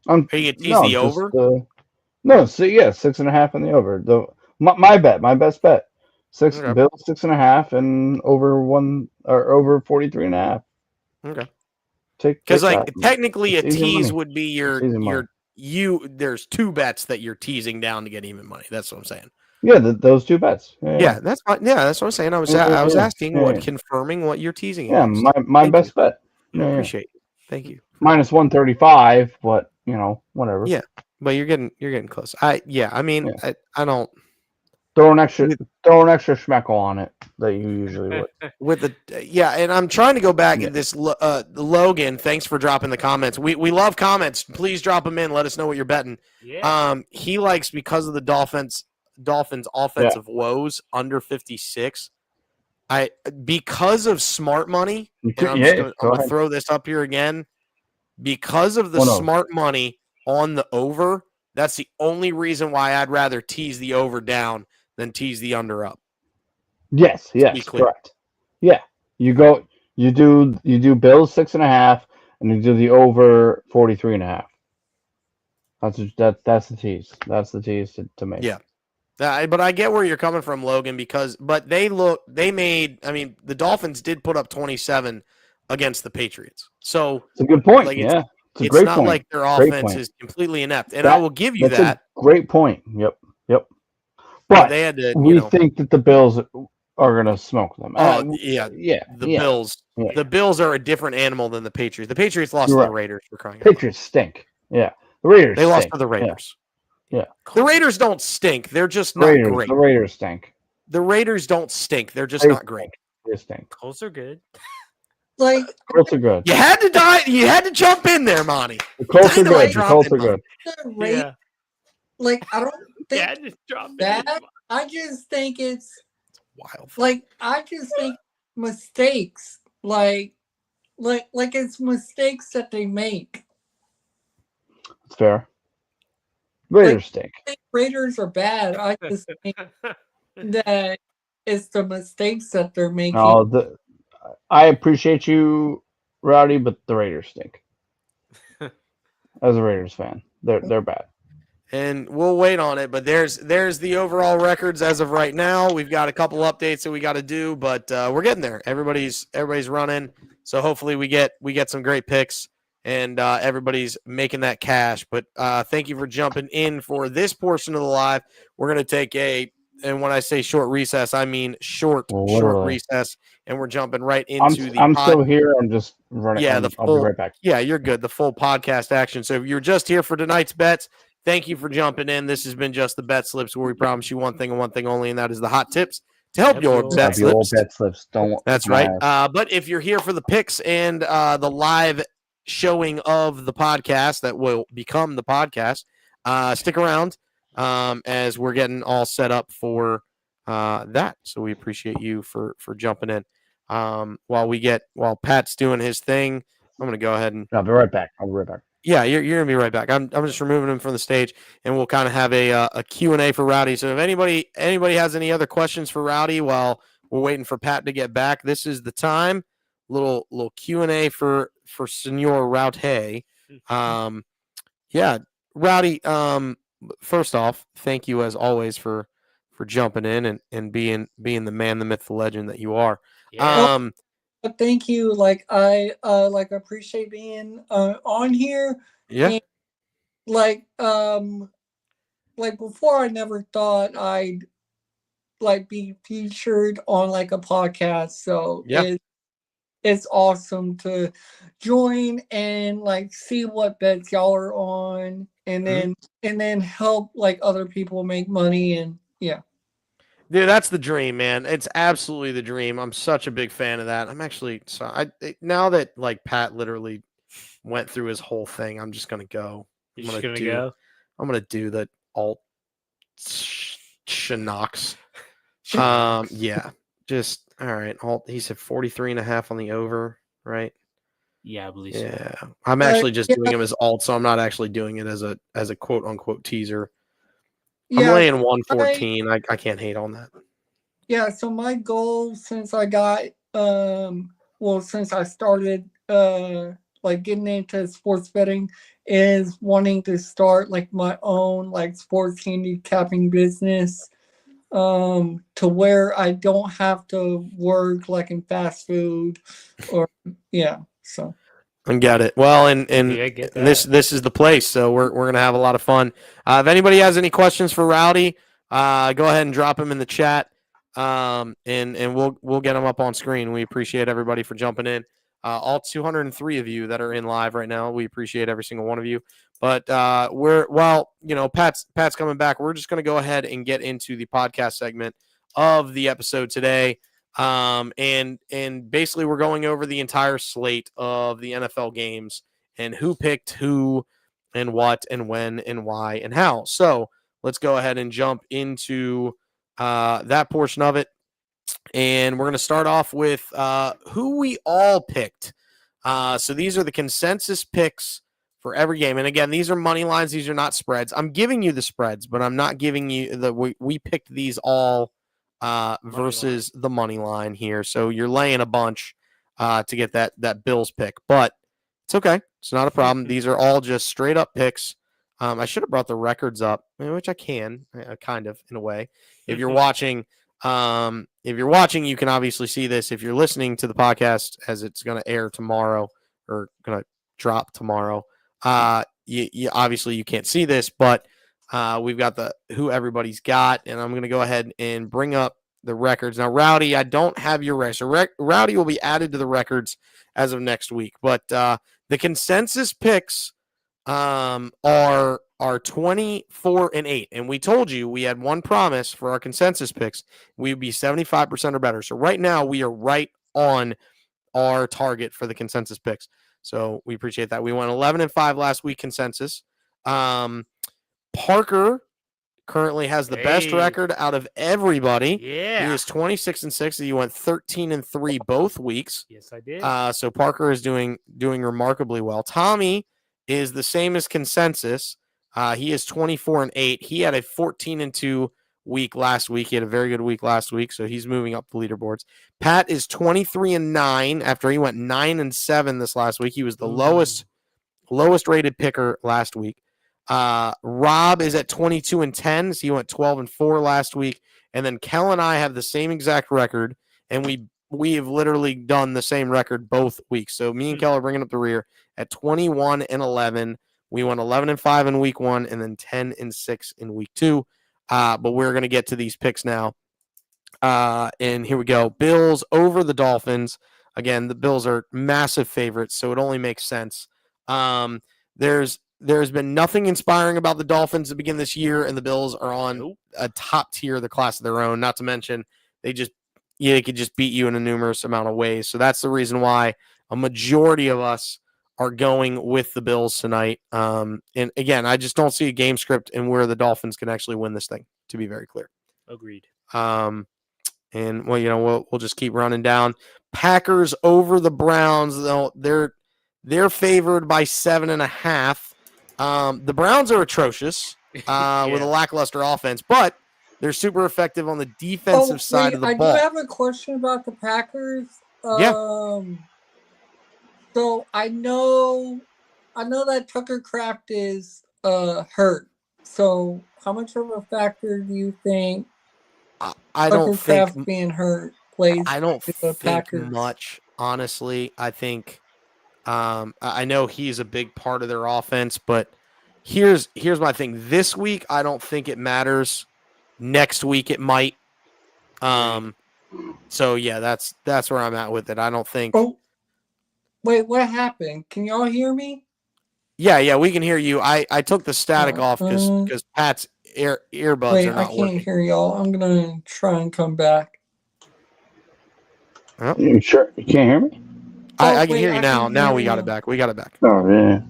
Are you going to tease the over? No, 6.5 in the over. My best bet. Bills 6.5 and over 43.5. Okay. Because technically a tease would be there's two bets that you're teasing down to get even money. That's what I'm saying. Yeah, those two bets. Yeah, that's fine. Yeah, that's what I'm saying. I was asking confirming what you're teasing. Yeah, my best bet. I appreciate it. Thank you. Minus 135, but whatever. Yeah, but you're getting close. I don't throw an extra schmeckle on it that you usually would. And I'm trying to go back at this. Logan, thanks for dropping the comments. We love comments. Please drop them in. Let us know what you're betting. Yeah. He likes, because of the Dolphins offensive woes, under 56. Because of smart money. And I'm going to throw this up here again. Because of the smart money on the over, that's the only reason why I'd rather tease the over down than tease the under up. Yes, correct. Yeah, you do Bills 6.5, and you do the over 43.5. That's the tease. That's the tease to make. Yeah, but I get where you're coming from, Logan. But the Dolphins did put up 27 against the Patriots. So it's a good point. It's a great not point. Like their offense is completely inept, and I will give you that. Great point. Yep. But they had to. Think that the Bills are going to smoke them. Bills. Yeah. The Bills are a different animal than the Patriots. The Patriots lost to the Raiders for crying out loud. Patriots stink. Yeah, the Raiders. They lost to the Raiders. Yeah. The Raiders don't stink. They're just not great. The Raiders stink. The Raiders don't stink. They're just not great. They stink. Colts are good. Colts are good. You had to die. You had to jump in there, Monty. The Colts are good. The Colts are good. Yeah. I don't think that. I just think it's wild. I just think mistakes like it's mistakes that they make. It's fair. Raiders stink. Raiders are bad. I just think that it's the mistakes that they're making. No, I appreciate you, Rowdy, but the Raiders stink. As a Raiders fan, they're bad. And we'll wait on it, but there's the overall records as of right now. We've got a couple updates that we got to do, but we're getting there. Everybody's running, so hopefully we get some great picks, and everybody's making that cash. But thank you for jumping in for this portion of the live. We're gonna take and when I say short recess, I mean short recess, and we're jumping right into I'm still here. I'm just running. Yeah, I'll be right back. Yeah, you're good. The full podcast action. So if you're just here for tonight's bets, thank you for jumping in. This has been just the Bet Slips, where we promise you one thing and one thing only, and that is the hot tips to help your bet slips. That's right. But if you're here for the picks and the live showing of the podcast that will become the podcast, stick around as we're getting all set up for that. So we appreciate you for jumping in. While Pat's doing his thing, I'm going to go ahead and I'll be right back. Yeah, you're going to be right back. I'm just removing him from the stage, and we'll kind of have a Q&A for Rowdy. So if anybody has any other questions for Rowdy while we're waiting for Pat to get back, this is the time. Little Q&A for Senor Rowdy. Yeah, Rowdy, first off, thank you as always for jumping in and being the man, the myth, the legend that you are. Yeah. Thank you. I appreciate being on here. Yeah. And, before I never thought I'd be featured on a podcast. So yeah. It's awesome to join and see what bets y'all are on, and then help other people make money, and yeah. Dude, that's the dream, man. It's absolutely the dream. I'm such a big fan of that. I'm actually now that Pat literally went through his whole thing, I'm just gonna go. I'm gonna do the alt Shinox. Yeah. Just all right. Alt. He said 43.5 on the over, right? Yeah, I believe so. Yeah. I'm actually just doing him as alt, so I'm not actually doing it as a quote unquote teaser. I'm laying 114. I can't hate on that. Yeah, so my goal since I got since I started getting into sports betting is wanting to start my own sports handicapping business, to where I don't have to work in fast food or so. I get it. Well, and this is the place, so we're gonna have a lot of fun. If anybody has any questions for Rowdy, go ahead and drop them in the chat, and we'll get them up on screen. We appreciate everybody for jumping in. All 203 of you that are in live right now, we appreciate every single one of you. But Pat's coming back. We're just gonna go ahead and get into the podcast segment of the episode today. And basically we're going over the entire slate of the NFL games and who picked who and what and when and why and how. So let's go ahead and jump into that portion of it. And we're going to start off with who we all picked. So these are the consensus picks for every game. And again, these are money lines. These are not spreads. I'm giving you the spreads, but I'm not giving you we picked these all versus the money line here. So you're laying a bunch to get that Bills pick, but it's okay. It's not a problem. These are all just straight up picks. I should have brought the records up, which I can kind of in a way. If you're watching, you can obviously see this. If you're listening to the podcast as it's going to air tomorrow or going to drop tomorrow, you obviously you can't see this, but we've got who everybody's got, and I'm going to go ahead and bring up the records. Now, Rowdy, I don't have your records. So Rowdy will be added to the records as of next week. But the consensus picks are 24-8. And we told you we had one promise for our consensus picks. We would be 75% or better. So right now we are right on our target for the consensus picks. So we appreciate that. We went 11-5 last week consensus. Parker currently has the best record out of everybody. Yeah. He is 26-6. He went 13-3 both weeks. Yes, I did. So Parker is doing remarkably well. Tommy is the same as consensus. He is 24-8. He had a 14-2 week last week. He had a very good week last week, so he's moving up the leaderboards. Pat is 23-9 after he went 9-7 this last week. He was the lowest rated picker last week. Rob is at 22-10, so he went 12-4 last week. And then Kel and I have the same exact record, and we have literally done the same record both weeks. So me and Kel are bringing up the rear at 21-11. We went 11-5 in week 1 and then 10-6 in week 2. But we're going to get to these picks now. And here we go. Bills over the Dolphins. Again, the Bills are massive favorites, so it only makes sense. There's been nothing inspiring about the Dolphins to begin this year, and the Bills are on a top tier of the class of their own. Not to mention, they could just beat you in a numerous amount of ways. So that's the reason why a majority of us are going with the Bills tonight. And again, I just don't see a game script and where the Dolphins can actually win this thing, to be very clear. Agreed. And we'll just keep running down. Packers over the Browns, though they're favored by 7.5. The Browns are atrocious with a lackluster offense, but they're super effective on the defensive side of the ball. I do have a question about the Packers. So I know that Tucker Kraft is hurt. So how much of a factor do you think Tucker Kraft being hurt plays? I don't think much, honestly. I think I know he's a big part of their offense, but here's my thing. This week, I don't think it matters. Next week, it might. So yeah, that's where I'm at with it. I don't think. Oh, wait, what happened? Can y'all hear me? Yeah, we can hear you. I took the static off because Pat's earbuds are not working. I can't hear y'all. I'm gonna try and come back. Oh. You sure you can't hear me? I can hear you now. Now we got it back. Oh yeah.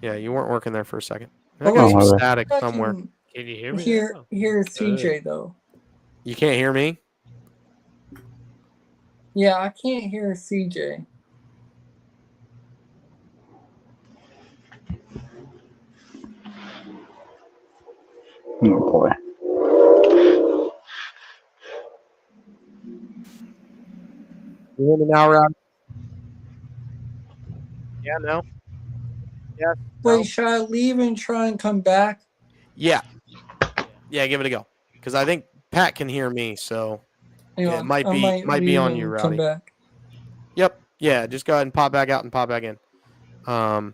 Yeah, you weren't working there for a second. Oh, I got some static somewhere. Can you hear me? Here's CJ though. You can't hear me? Yeah, I can't hear CJ. Oh boy. You hear me now, Rob? Yeah, no. Yeah. Wait, should I leave and try and come back? Yeah, give it a go. Because I think Pat can hear me, so it might be on you, Rowdy. Come back. Yep. Yeah, just go ahead and pop back out and pop back in. Let me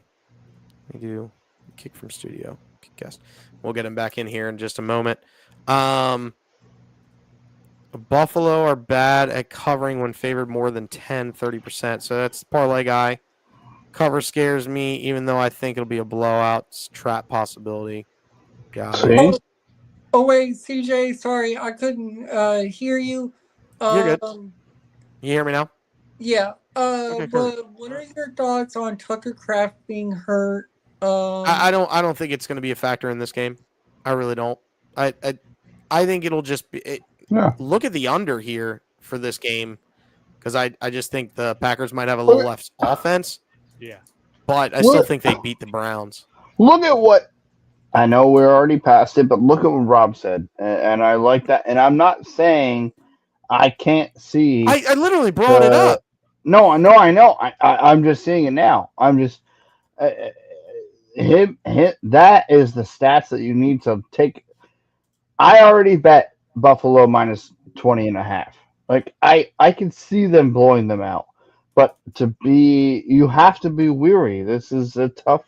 do kick from studio. Kick guest. We'll get him back in here in just a moment. Buffalo are bad at covering when favored more than 30%. So that's the parlay guy. Cover scares me, even though I think it'll be a blowout. It's a trap possibility. Got it. Oh, wait, CJ, sorry, I couldn't hear you. You're good. You hear me now? Yeah. Okay, but what are your thoughts on Tucker Kraft being hurt? I don't think it's going to be a factor in this game. I really don't. I think it'll just be. Look at the under here for this game, because I just think the Packers might have a little less offense. Yeah. But I still think they beat the Browns. Look at what I know we're already past it, but look at what Rob said, and I like that. And I'm not saying I can't see. I literally brought it up. No, I know. I'm just seeing it now. I'm just that is the stats that you need to take. I already bet Buffalo minus 20.5. Like I can see them blowing them out, but you have to be weary. This is a tough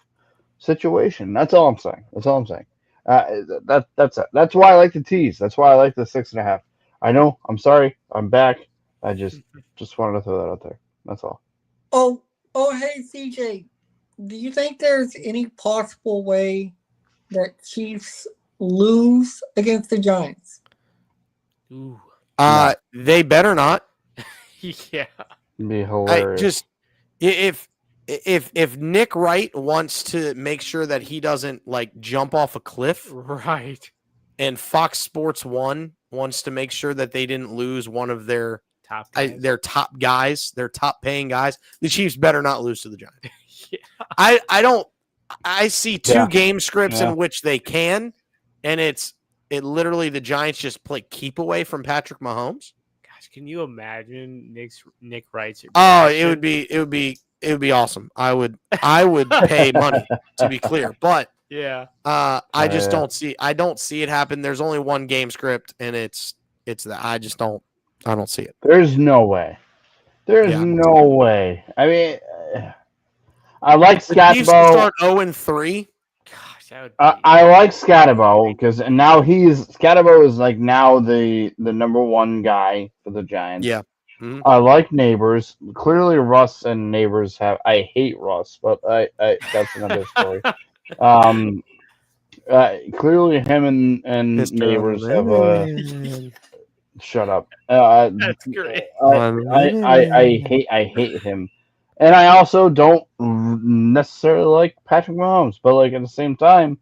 situation. That's all I'm saying. That's it. That's why I like the tease. That's why I like the 6.5. I know. I'm sorry. I'm back. I just wanted to throw that out there. That's all. Oh, hey, CJ. Do you think there's any possible way that Chiefs lose against the Giants? Ooh. They better not. Yeah. It'd be hilarious. If Nick Wright wants to make sure that he doesn't like jump off a cliff, right? and Fox Sports 1 wants to make sure that they didn't lose one of their top guys. Their top guys, their top paying guys, the Chiefs better not lose to the Giants. Yeah. I see two game scripts in which they can, and it literally the Giants just play keep away from Patrick Mahomes. Gosh, can you imagine Nick Wright's reaction? Oh, it would be awesome. I would pay money, to be clear, but yeah, I just don't see it happen. There's only one game script, and it's that I don't see it. There's no way. There's no way. I mean, I like Scatterbo. Chiefs start 0-3. Gosh, that would I like Scatterbo because now Scatterbo is like now the number one guy for the Giants. Yeah. Mm-hmm. I like Neighbors. Clearly, Russ and Neighbors have. I hate Russ, but I that's another story. Clearly, him and Mr. Neighbors have a. Shut up. That's great. I hate him, and I also don't necessarily like Patrick Mahomes. But like at the same time,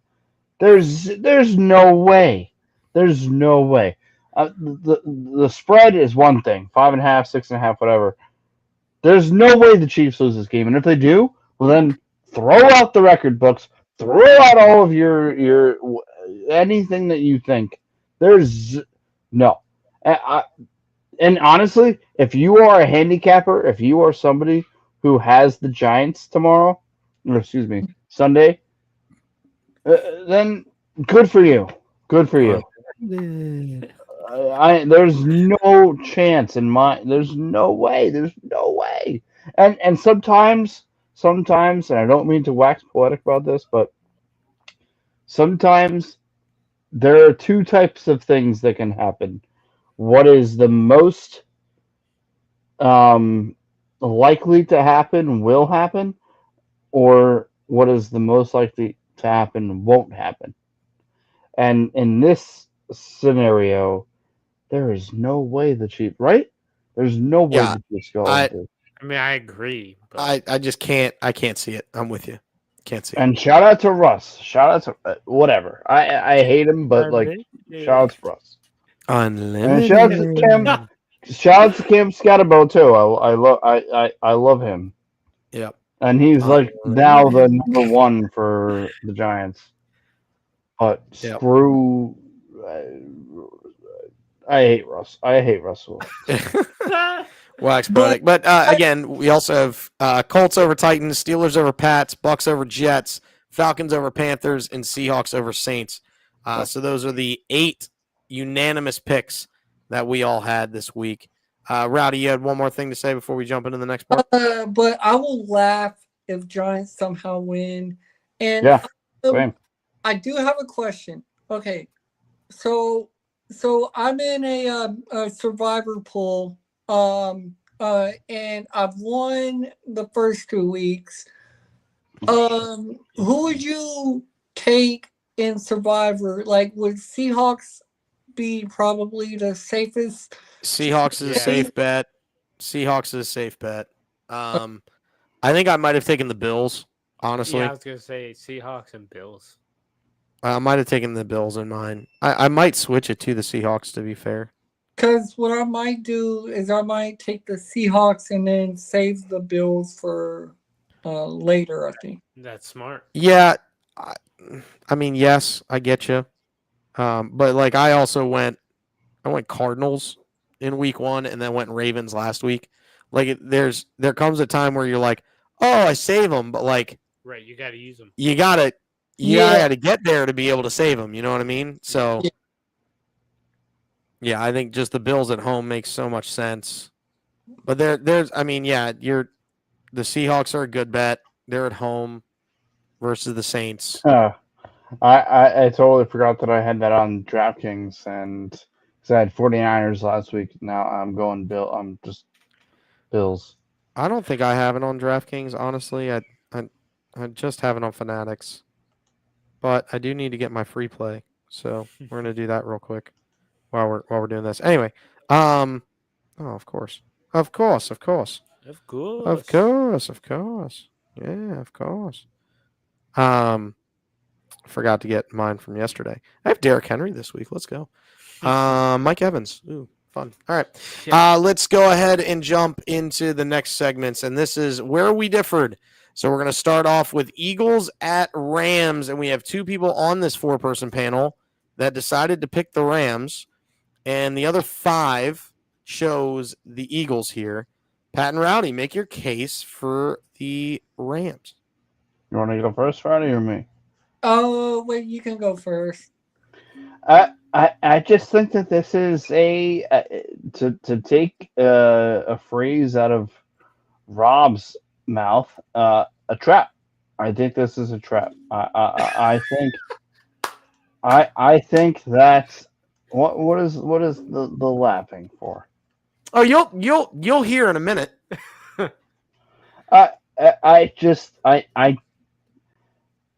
there's no way. There's no way. The spread is one thing, 5.5, 6.5, whatever. There's no way the Chiefs lose this game, and if they do, well then throw out the record books, throw out all of your anything that you think. There's no. And honestly, if you are a handicapper, if you are somebody who has the Giants tomorrow, or excuse me, Sunday, then good for you. Good for you. There's no chance in my. There's no way. There's no way. And sometimes, and I don't mean to wax poetic about this, but sometimes there are two types of things that can happen. What is the most likely to happen will happen, or what is the most likely to happen won't happen. And in this scenario, there is no way the Chiefs, right? There's no way the Chiefs go. I mean, I agree. But... I just can't. I can't see it. I'm with you. Can't see it. And shout out to Russ. Shout out to whatever. I hate him, but like shout out to Russ. Unlimited. And shout out to Cam Scatterbo too. I love him. Yep. And he's like now the number one for the Giants. But screw. I hate Russ. I hate Russell. Wax poetic. But again, we also have Colts over Titans, Steelers over Pats, Bucks over Jets, Falcons over Panthers, and Seahawks over Saints. So those are the 8 unanimous picks that we all had this week. Rowdy, you had one more thing to say before we jump into the next part? But I will laugh if Giants somehow win. And I do have a question. Okay, so I'm in a survivor pool, and I've won the first 2 weeks. Who would you take in survivor? Like, would Seahawks be probably the safest? Seahawks is a safe bet. I think I might have taken the Bills, honestly. Yeah, I was going to say Seahawks and Bills. I might have taken the Bills in mine. I might switch it to the Seahawks, to be fair. Because what I might do is I might take the Seahawks and then save the Bills for later, I think. That's smart. Yeah. I mean, yes, I get you. But like I went Cardinals in week 1 and then went Ravens last week. Like there comes a time where you're like, oh, I save them, but like, right, you got to use them. You gotta get there to be able to save them. You know what I mean? So, yeah, I think just the Bills at home makes so much sense. But the Seahawks are a good bet. They're at home versus the Saints. I totally forgot that I had that on DraftKings, and because I had 49ers last week. Now I'm going Bill. I'm just Bills. I don't think I have it on DraftKings. Honestly, I just have it on Fanatics. But I do need to get my free play, so we're gonna do that real quick while we're doing this. Anyway, of course. Yeah, of course. Forgot to get mine from yesterday. I have Derrick Henry this week. Let's go. Mike Evans. Ooh, fun. All right. Yeah. Let's go ahead and jump into the next segments. And this is where we differed. So we're going to start off with Eagles at Rams. And we have two people on this 4-person panel that decided to pick the Rams. And the other 5 chose the Eagles here. Pat and Rowdy, make your case for the Rams. You want to go first, Rowdy, or me? Oh, wait, you can go first. I just think that this is to take a phrase out of Rob's mouth, a trap. I think this is a trap. I think that what is the laughing for? Oh, you'll hear in a minute.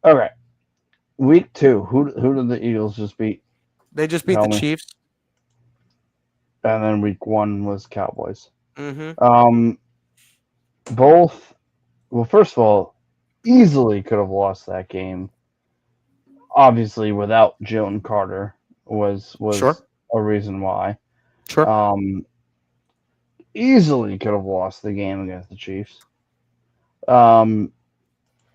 Okay. Week 2, who did the Eagles just beat? They just beat the Chiefs. And then week 1 was Cowboys. Mm-hmm. Both, well, first of all, easily could have lost that game. Obviously, without Jalen Carter was Sure. a reason why. Sure. Easily could have lost the game against the Chiefs.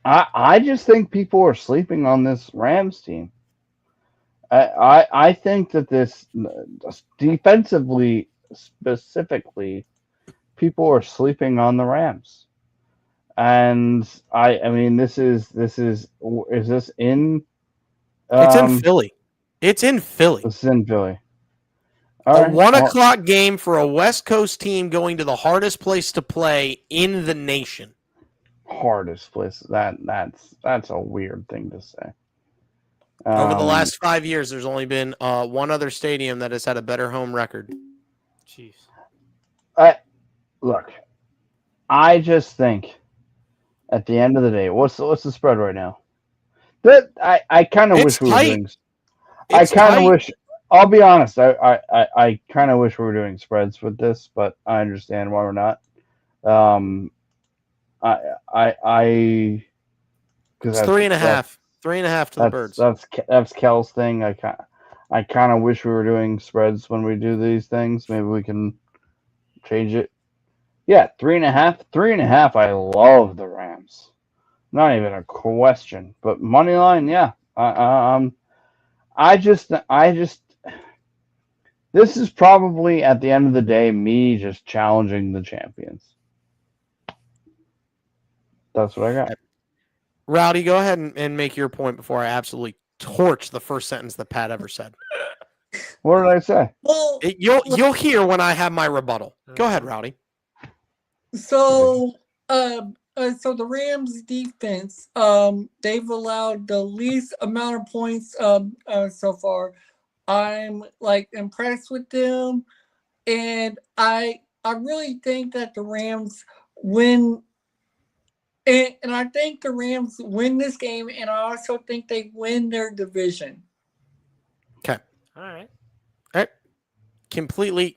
I just think people are sleeping on this Rams team. I think that this defensively specifically, people are sleeping on the Rams. And I mean is this in? It's in Philly. It's in Philly. It's in Philly. A 1 o'clock game for a West Coast team going to the hardest place to play in the nation. Hardest place. That's a weird thing to say. Over the last 5 years, there's only been one other stadium that has had a better home record. Chiefs. Look, I just think at the end of the day, what's the spread right now? That I kind of wish we were doing. I kind of wish. I'll be honest. I kind of wish we were doing spreads with this, but I understand why we're not. It's 3.5. 3.5 to the Birds. That's Kel's thing. I kind of wish we were doing spreads when we do these things. Maybe we can change it. Yeah, 3.5. 3.5. I love the Rams. Not even a question. But money line, yeah. I just. This is probably at the end of the day me just challenging the champions. That's what I got. Rowdy, go ahead and make your point before I absolutely torch the first sentence that Pat ever said. What did I say? Well, you'll hear when I have my rebuttal. Go ahead, Rowdy. So the Rams defense, they've allowed the least amount of points so far. I'm impressed with them, and I really think that the Rams win. And I think the Rams win this game, and I also think they win their division. Okay. All right. Completely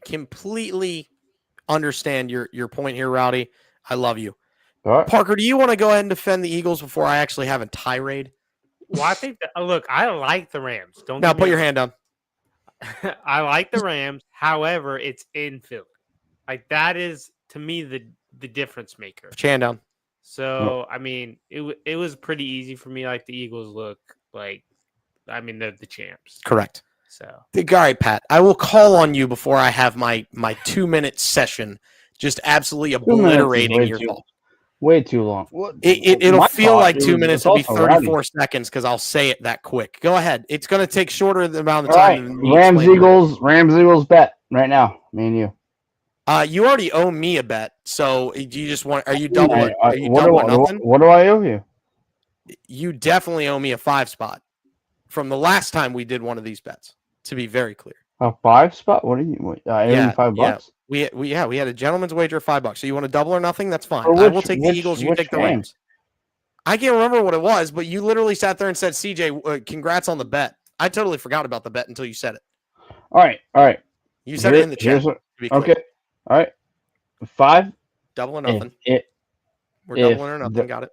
understand your point here, Rowdy. I love you. All right. Parker, do you want to go ahead and defend the Eagles before I actually have a tirade? Well, I think that, look, I like the Rams. Now put your hand down. I like the Rams. However, it's in Philly. That is, to me, the difference maker. Put your hand down. So, I mean, it was pretty easy for me. The Eagles look they're the champs. Correct. So, all right, Pat, I will call on you before I have my 2-minute session, just absolutely obliterating your thought. Way too long. It'll feel like 2 minutes. It'll be 34 seconds because I'll say it that quick. Go ahead. It's going to take shorter amount of time. Rams Eagles bet right now. Me and you. You already owe me a bet, so do you just want? Are you doubling? Nothing? What do I owe you? You definitely owe me a 5 spot from the last time we did one of these bets. To be very clear, a 5 spot. What do you? I owe you $5. Yeah, we had a gentleman's wager of $5. So you want to double or nothing? That's fine. I will take the Eagles. You take the Rams. I can't remember what it was, but you literally sat there and said, "CJ, congrats on the bet." I totally forgot about the bet until you said it. All right. You said it in the chat. Okay. All right. 5. Double or nothing. We're doubling or nothing. Got it.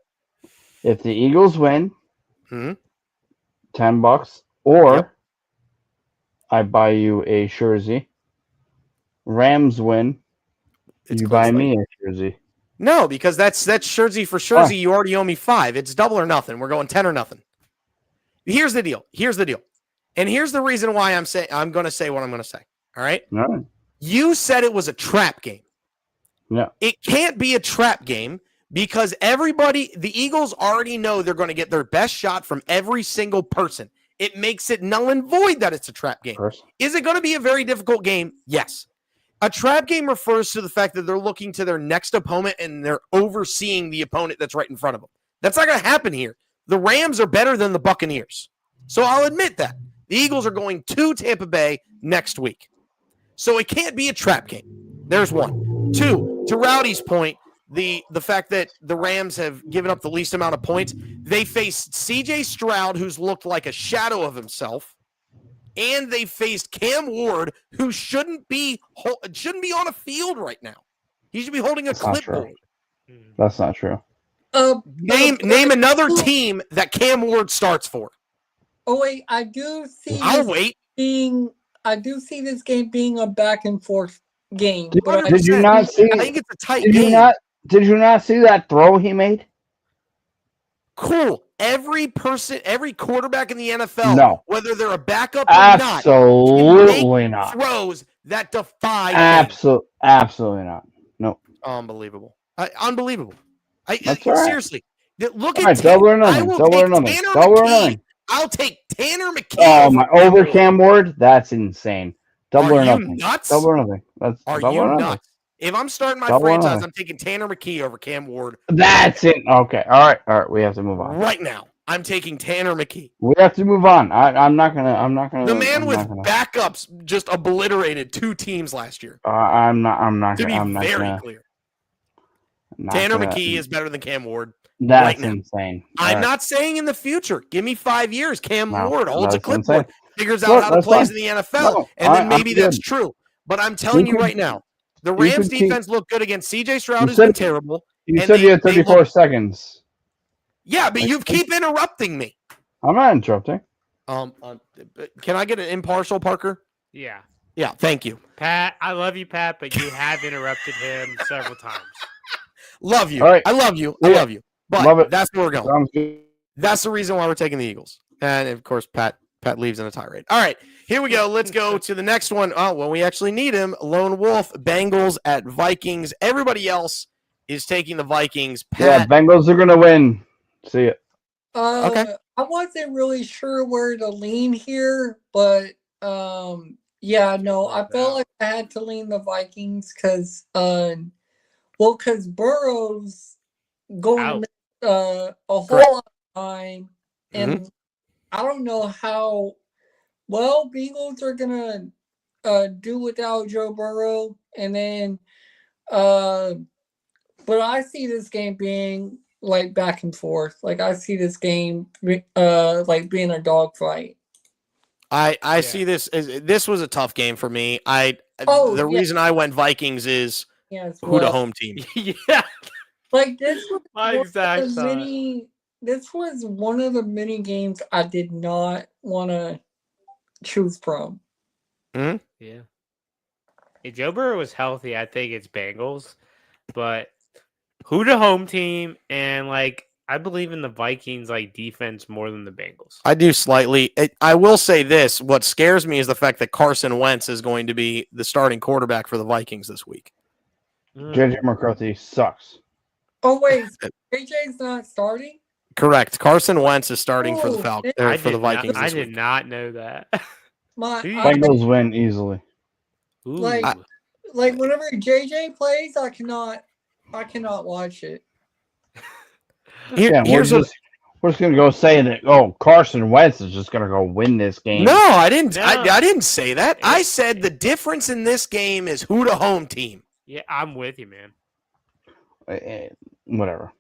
If the Eagles win, $10, or Yep. I buy you a jersey. Rams win. It's you clean buy slate. me a jersey. No, because that's jersey for jersey. You already owe me 5. It's double or nothing. We're going 10 or nothing. Here's the deal. And here's the reason why I'm going to say what I'm going to say. All right. No. You said it was a trap game. No. It can't be a trap game because the Eagles already know they're going to get their best shot from every single person. It makes it null and void that it's a trap game. Is it going to be a very difficult game? Yes. A trap game refers to the fact that they're looking to their next opponent and they're overseeing the opponent that's right in front of them. That's not going to happen here. The Rams are better than the Buccaneers. So I'll admit that. The Eagles are going to Tampa Bay next week. So it can't be a trap game. There's one. 2, to Rowdy's point, the fact that the Rams have given up the least amount of points, they faced C.J. Stroud, who's looked like a shadow of himself, and they faced Cam Ward, who shouldn't be on a field right now. He should be holding a clipboard. That's not true. Name another team that Cam Ward starts for. Oh wait, I do see. I'll wait. I do see this game being a back and forth game. Did you not see? I think it's a tight game. Did you not see that throw he made? Cool. Every quarterback in the NFL, whether they're a backup or absolutely not, throws that defy. Absolutely not. No. Unbelievable. Unbelievable. That's right. Seriously. Look at double or nothing. Double or nothing. I'll take Tanner McKee. Oh my! Over Cam Ward? That's insane. Double or nothing. Nuts? Double or nothing. That's Are double you or nuts? nothing. If I'm starting my franchise, I'm taking Tanner McKee over Cam Ward. That's it. Okay. All right. We have to move on. Right now, I'm taking Tanner McKee. We have to move on. I'm not gonna. The man with backups just obliterated 2 teams last year. I'm not. To be I'm not very gonna, clear, Tanner McKee is better than Cam Ward. That's right insane. I'm not saying in the future. Give me 5 years. Cam Ward holds a clipboard, insane. figures out how to play in the NFL, and then maybe that's true. But I'm telling you right now, the Rams defense looked good against C.J. Stroud, who's been terrible. You said you had 34 seconds. Yeah, but you keep interrupting me. I'm not interrupting. Can I get an impartial, Parker? Yeah. Yeah, thank you. Pat, I love you, Pat, but you have interrupted him several times. Love you. All right. I love you. Yeah. I love you. But Love it. that's where we're going. Good. That's the reason why we're taking the Eagles. And, of course, Pat leaves in a tirade. All right, here we go. Let's go to the next one. Oh, well, we actually need him. Lone Wolf, Bengals at Vikings. Everybody else is taking the Vikings. Pat, Bengals are going to win. See it. Okay. I wasn't really sure where to lean here, but I felt like I had to lean the Vikings because Burrow's going to miss a whole lot of time, and I don't know how well Bengals are gonna do without Joe Burrow, and then but I see this game being like back and forth. Like I see this game like being a dogfight. I see this as was a tough game for me. The reason I went Vikings is who the home team. Yeah. Like this was This was one of the many games I did not want to choose from. Yeah. If Joe Burrow was healthy, I think it's Bengals. But who the home team? And I believe in the Vikings defense more than the Bengals. I do slightly. I will say this. What scares me is the fact that Carson Wentz is going to be the starting quarterback for the Vikings this week. JJ McCarthy sucks. Oh wait, JJ's not starting? Correct. Carson Wentz is starting for the Vikings. I did not know that. Bengals win easily. Like whenever JJ plays, I cannot watch it. We're just gonna go say that. Carson Wentz is just gonna go win this game. No, I didn't. No. I didn't say that. I said the difference in this game is who the home team. Yeah, I'm with you, man. Whatever.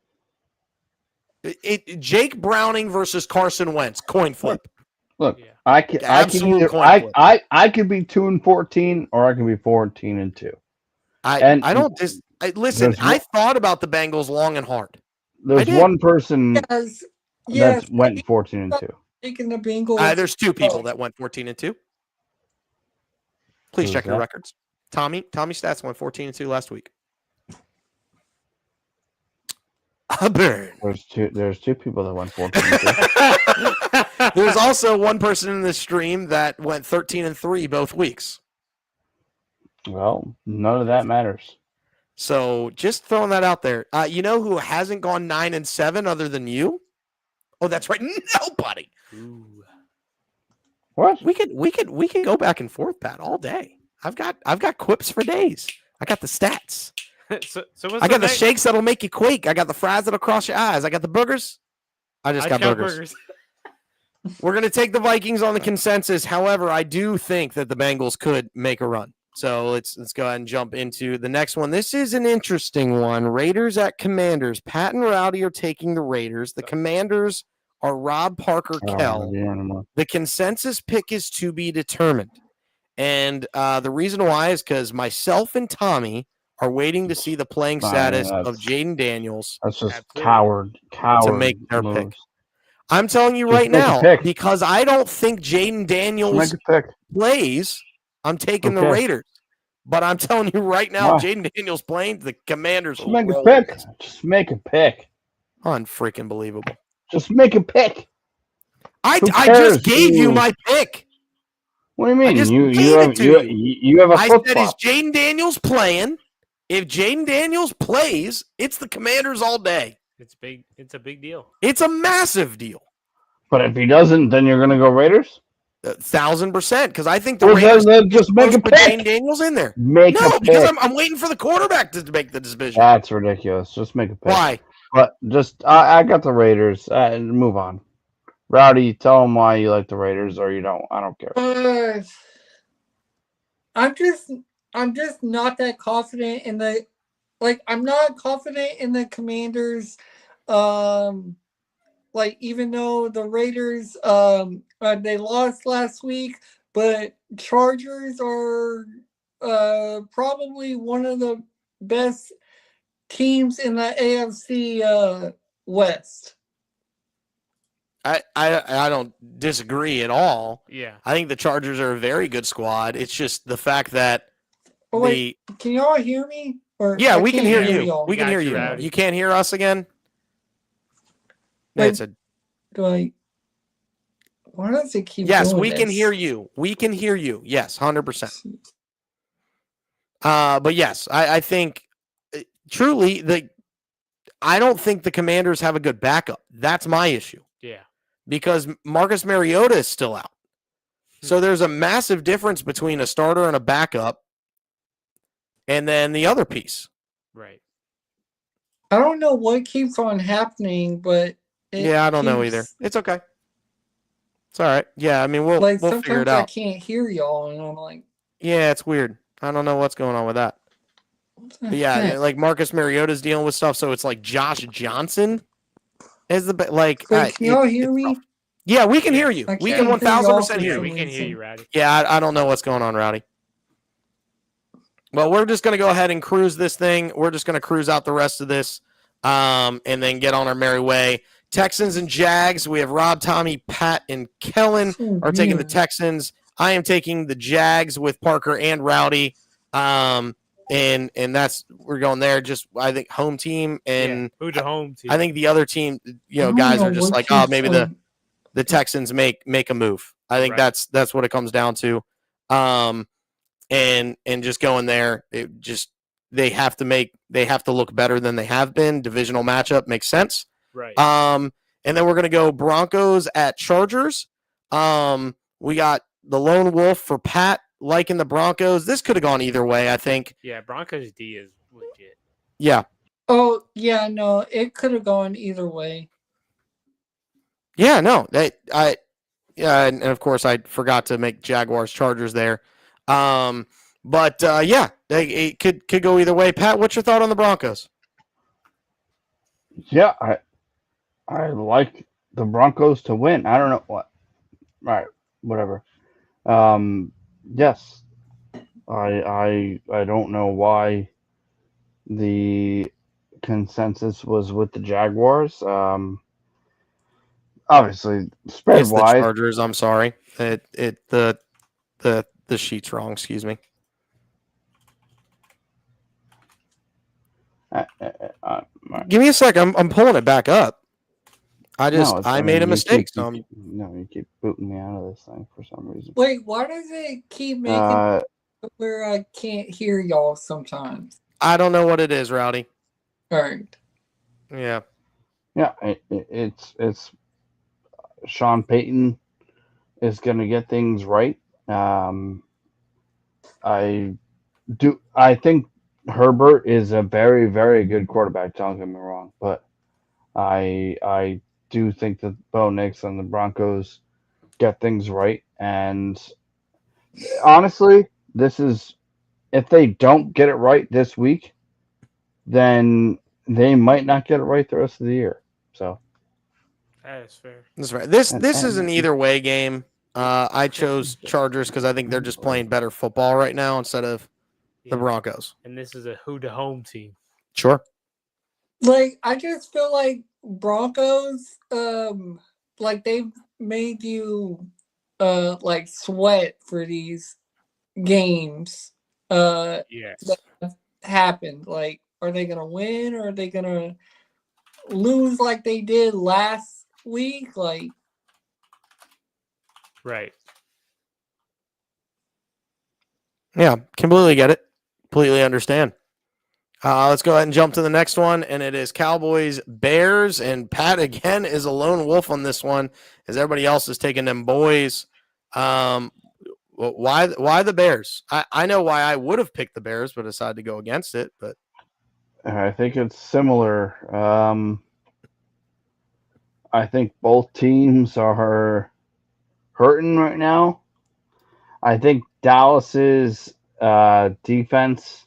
Jake Browning versus Carson Wentz, coin flip. Look, I could be 2-14, or I can be 14-2. Listen. I thought about the Bengals long and hard. There's one person that went 14-2. taking the Bengals. There's two people that went 14-2. Please check your records. Tommy Stats went 14-2 last week. A burn. There's two people that went 14-2. There's also one person in the stream that went 13-3 both weeks. Well, none of that matters. So just throwing that out there. You know who hasn't gone 9-7 other than you? Oh, that's right. Nobody. Ooh. What? We could go back and forth, Pat, all day. I've got quips for days. I got the stats. so I got the shakes that'll make you quake. I got the fries that'll cross your eyes. I got the boogers. I just got burgers. We're gonna take the Vikings on the consensus. However, I do think that the Bengals could make a run. So let's go ahead and jump into the next one. This is an interesting one. Raiders at Commanders. Pat and Rowdy are taking the Raiders. The Commanders are Rob, Parker, Kell. The consensus pick is to be determined. And the reason why is because myself and Tommy are waiting to see the playing status of Jaden Daniels. That's just coward to make their pick. I'm telling you right now, because I don't think Jaden Daniels plays, I'm taking the Raiders. But I'm telling you right now, Jaden Daniels playing, the Commanders just make a pick. Just make a pick. Unfreaking believable. Just make a pick. I just gave you my pick. What do you mean? You have a flip-flop. I said, is Jaden Daniels playing? If Jaden Daniels plays, it's the Commanders all day. It's big. It's a big deal. It's a massive deal. But if he doesn't, then you're going to go Raiders? 1,000%, because I think the Raiders just make a pick. Jaden Daniels in there. Because I'm waiting for the quarterback to make the decision. That's ridiculous. Just make a pick. Why? But just I got the Raiders. Move on. Rowdy, tell them why you like the Raiders, or you don't. I don't care. I'm just not that confident in the. I'm not confident in the Commanders. Even though the Raiders they lost last week, but Chargers are probably one of the best teams in the AFC West. I don't disagree at all. Yeah. I think the Chargers are a very good squad. It's just the fact that can y'all hear me? Yeah, we can hear you. We can hear you. You can't hear us again? Why does it keep Yes, doing we this? can hear you. We can hear you. Yes, 100%. But yes, I think truly I don't think the Commanders have a good backup. That's my issue. Yeah. Because Marcus Mariota is still out. So there's a massive difference between a starter and a backup and then the other piece. Right. I don't know what keeps on happening, but I don't know either. It's okay. It's all right. Yeah, I mean, we'll figure it out. I can't hear y'all, and I'm like, yeah, it's weird. I don't know what's going on with that. But yeah, like Marcus Mariota's dealing with stuff, so it's like Josh Johnson is the can y'all hear me? Yeah, we can hear you. We can 1,000% hear you. We can hear you, Rowdy. Yeah, I don't know what's going on, Rowdy. Well, we're just going to go ahead and cruise this thing. We're just going to cruise out the rest of this and then get on our merry way. Texans and Jags. We have Rob, Tommy, Pat, and Kellen are taking the Texans. I am taking the Jags with Parker and Rowdy. And that's we're going there. Just I think home team and who the home team. I think the other team, guys are just like, maybe the Texans make a move. I think that's what it comes down to. And just going there, they have to look better than they have been. Divisional matchup makes sense. Right. And then we're gonna go Broncos at Chargers. We got the lone wolf for Pat liking the Broncos. This could have gone either way, I think. Yeah, Broncos D is legit. Yeah. Oh yeah, no, it could have gone either way. Yeah, no, and of course I forgot to make Jaguars Chargers there. It could go either way. Pat, what's your thought on the Broncos? Yeah, I like the Broncos to win. I don't know what. All right, whatever. Yes, I don't know why the consensus was with the Jaguars. obviously spread It's the wide. Chargers. I'm sorry. The sheet's wrong. Excuse me. Give me a sec. I'm pulling it back up. I made a mistake. You keep booting me out of this thing for some reason. Wait, why does it keep making where I can't hear y'all sometimes? I don't know what it is, Rowdy. All right. Yeah. Yeah, it's Sean Payton is going to get things right. I think Herbert is a very, very good quarterback. Don't get me wrong, but I do think that Bo Nix and the Broncos get things right. And honestly, this is if they don't get it right this week, then they might not get it right the rest of the year. So that is fair. That's right. This is an either way game. I chose Chargers because I think they're just playing better football right now instead of the Broncos. And this is a who to home team. Sure. Like I just feel like Broncos, like they've made you like sweat for these games. Yes. That happened. Like, are they gonna win or are they gonna lose like they did last week? Like, right. Yeah, completely get it. Completely understand. Let's go ahead and jump to the next one, and it is Cowboys Bears, and Pat again is a lone wolf on this one, as everybody else is taking them boys. Why the Bears? I know why I would have picked the Bears, but decided to go against it. But I think it's similar. I think both teams are hurting right now. I think Dallas's defense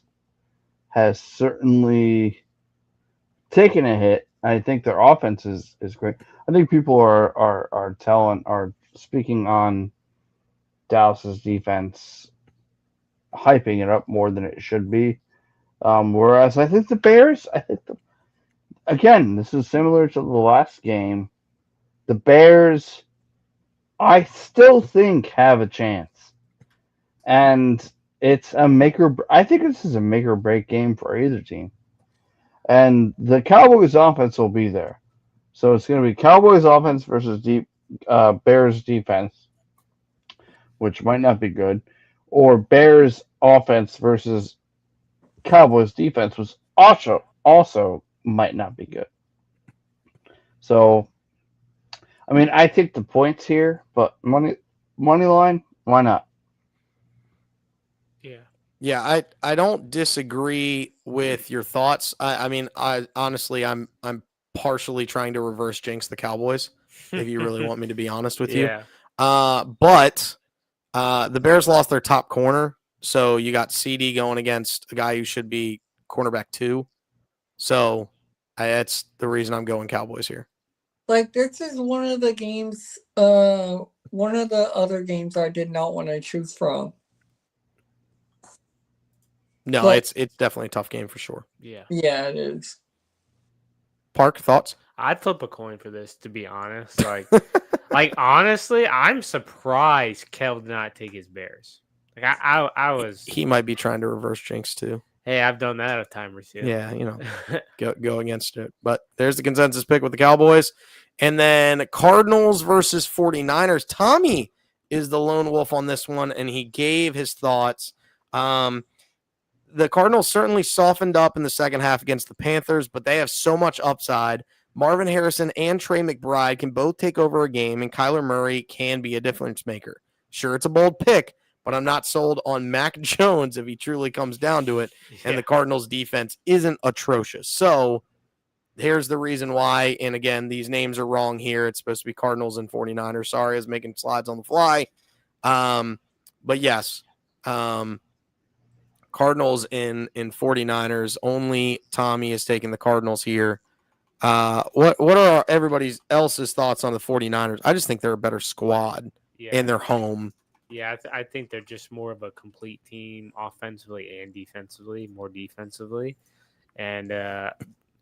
has certainly taken a hit. I think their offense is great. I think people are speaking on Dallas's defense, hyping it up more than it should be. Whereas I think the Bears, again, this is similar to the last game. The Bears, I still think have a chance. And it's I think this is a make or break game for either team. And the Cowboys offense will be there. So it's going to be Cowboys offense versus Bears defense, which might not be good, or Bears offense versus Cowboys defense, which also might not be good. So, I mean, I take the points here, but money line, why not? Yeah, I don't disagree with your thoughts. I mean, I honestly, I'm partially trying to reverse jinx the Cowboys, if you really want me to be honest with you. But the Bears lost their top corner, so you got CD going against a guy who should be cornerback 2. So that's the reason I'm going Cowboys here. Like this is one of the games, one of the other games I did not want to choose from. No, but it's definitely a tough game for sure. Yeah. Yeah, it is. Park, thoughts? I'd flip a coin for this, to be honest. Like honestly, I'm surprised Kel did not take his Bears. Like I was. He might be trying to reverse jinx too. Hey, I've done that a time or two. Yeah, go against it. But there's the consensus pick with the Cowboys. And then Cardinals versus 49ers. Tommy is the lone wolf on this one, and he gave his thoughts. The Cardinals certainly softened up in the second half against the Panthers, but they have so much upside. Marvin Harrison and Trey McBride can both take over a game, and Kyler Murray can be a difference maker. Sure, it's a bold pick, but I'm not sold on Mac Jones if he truly comes down to it, and the Cardinals' defense isn't atrocious. So here's the reason why, and again, these names are wrong here. It's supposed to be Cardinals and 49ers. Sorry, I was making slides on the fly. But yes, Cardinals in 49ers. Only Tommy is taking the Cardinals here. What are everybody else's thoughts on the 49ers? I just think they're a better squad in their home. Yeah, I think they're just more of a complete team offensively and defensively, more defensively. And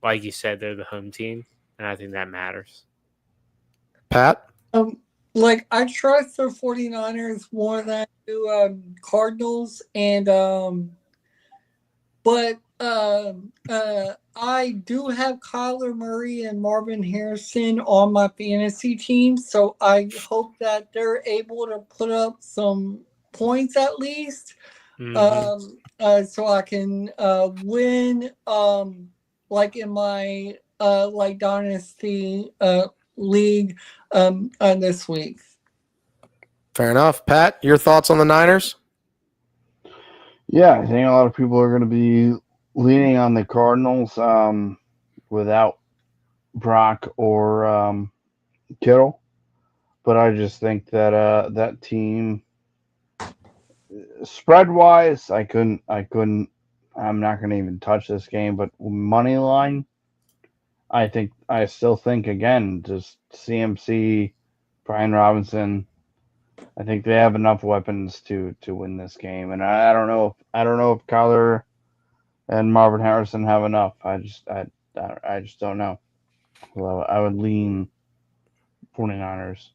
like you said, they're the home team, and I think that matters. Pat? Like I trust the 49ers more than I do Cardinals, and but I do have Kyler Murray and Marvin Harrison on my fantasy team, so I hope that they're able to put up some points at least, so I can win, like in my like dynasty league this week. Fair enough. Pat, your thoughts on the Niners? Yeah, I think a lot of people are going to be leaning on the Cardinals without Brock or Kittle, but I just think that that team, spread wise, I couldn't. I'm not going to even touch this game, but money line, I still think again, just CMC, Brian Robinson. I think they have enough weapons to win this game, and I don't know if Kyler and Marvin Harrison have enough. I just don't know. Well, I would lean 49ers.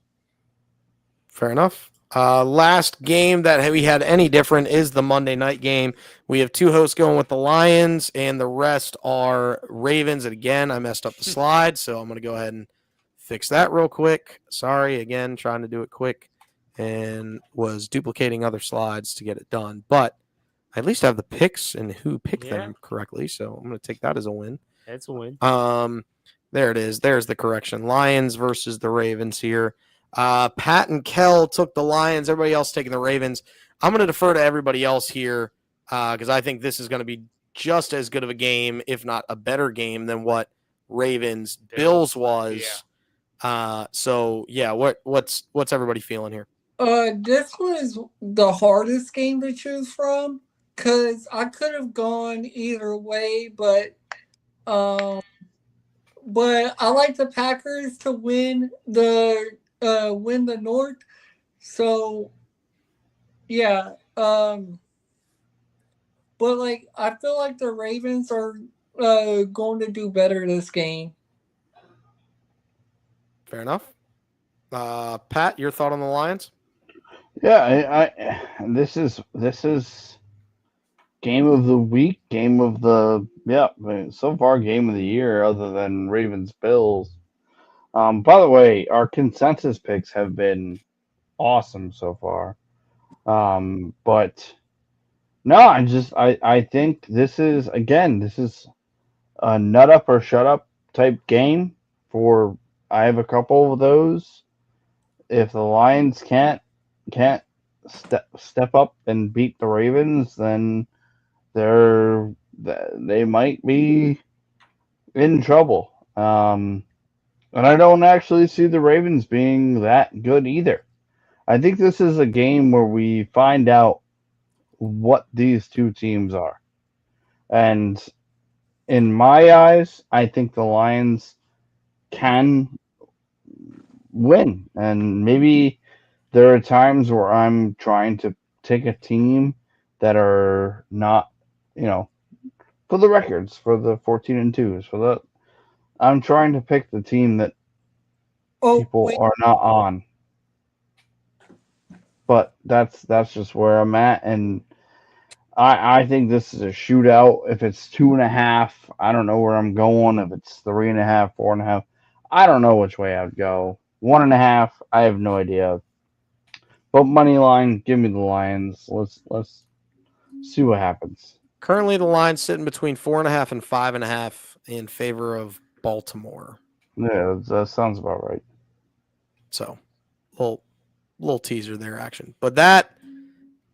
Fair enough. Last game that we had any different is the Monday night game. We have two hosts going with the Lions, and the rest are Ravens. And again, I messed up the slide, so I'm going to go ahead and fix that real quick. Sorry, again, trying to do it quick and was duplicating other slides to get it done. But I at least have the picks and who picked them correctly, so I'm going to take that as a win. That's a win. There it is. There's the correction. Lions versus the Ravens here. Pat and Kel took the Lions. Everybody else taking the Ravens. I'm going to defer to everybody else here because I think this is going to be just as good of a game, if not a better game, than what Ravens Bills was. Yeah. So yeah, what's everybody feeling here? This was the hardest game to choose from because I could have gone either way, but I like the Packers to win the North. So yeah, but like I feel like the Ravens are going to do better this game. Fair enough. Pat, your thought on the Lions? Yeah, this is game of the week, game of the so far game of the year, other than Ravens Bills. By the way, our consensus picks have been awesome so far. But no, I think this is a nut up or shut up type game. I have a couple of those. If the Lions can't step up and beat the Ravens, then they might be in trouble. And I don't actually see the Ravens being that good either. I think this is a game where we find out what these two teams are. And in my eyes, I think the Lions can win. And maybe there are times where I'm trying to take a team that are not, for the records, for the 14-2s, I'm trying to pick the team that people are not on. But that's just where I'm at, and I think this is a shootout. If it's 2.5, I don't know where I'm going. If it's 3.5, 4.5, I don't know which way I'd go. 1.5, I have no idea. But money line, give me the Lions. Let's see what happens. Currently, the line's sitting between 4.5 and 5.5 in favor of Baltimore. Yeah, that sounds about right. So, little teaser there, action. But that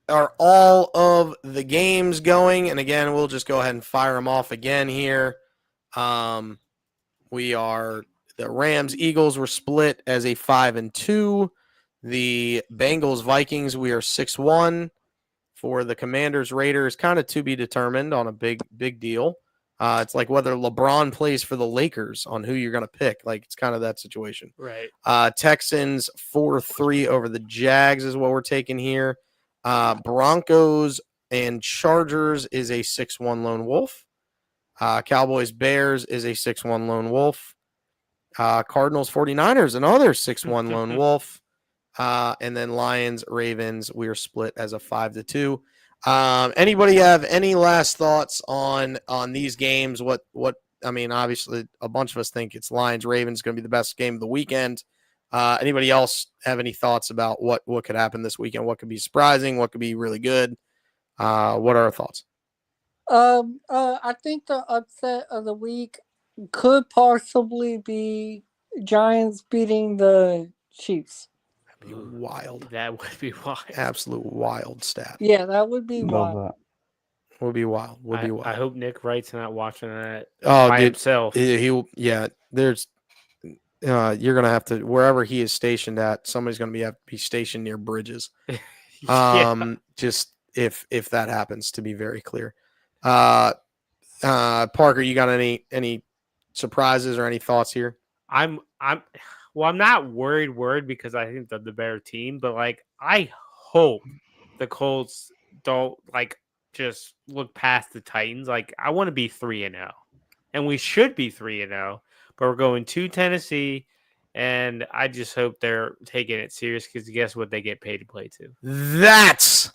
are all of the games going. And again, we'll just go ahead and fire them off again here. The Rams Eagles were split as a 5-2. The Bengals Vikings, we are 6-1. For the Commanders Raiders, kind of to be determined on a big deal. It's like whether LeBron plays for the Lakers on who you're going to pick. Like it's kind of that situation. Right. Texans 4-3 over the Jags is what we're taking here. Broncos and Chargers is a 6-1 lone wolf. Cowboys Bears is a 6-1 lone wolf. Cardinals, 49ers, another 6-1 lone wolf. And then Lions, Ravens, we are split as a 5-2. Anybody have any last thoughts on these games? I mean, obviously, a bunch of us think it's Lions, Ravens going to be the best game of the weekend. Anybody else have any thoughts about what could happen this weekend? What could be surprising? What could be really good? What are our thoughts? I think the upset of the week could possibly be Giants beating the Chiefs. That'd be wild. That would be wild. Absolute wild stat. Yeah, that would be wild. Would be wild. I hope Nick Wright's not watching that by himself. You're gonna have to, wherever he is stationed at, somebody's gonna have to be stationed near bridges. Just if that happens, to be very clear. Parker, you got any surprises or any thoughts here? I'm not worried because I think they're the better team, but like I hope the Colts don't like just look past the Titans. Like I want to be 3-0, and we should be 3-0, but we're going to Tennessee, and I just hope they're taking it serious because guess what? They get paid to play too. That's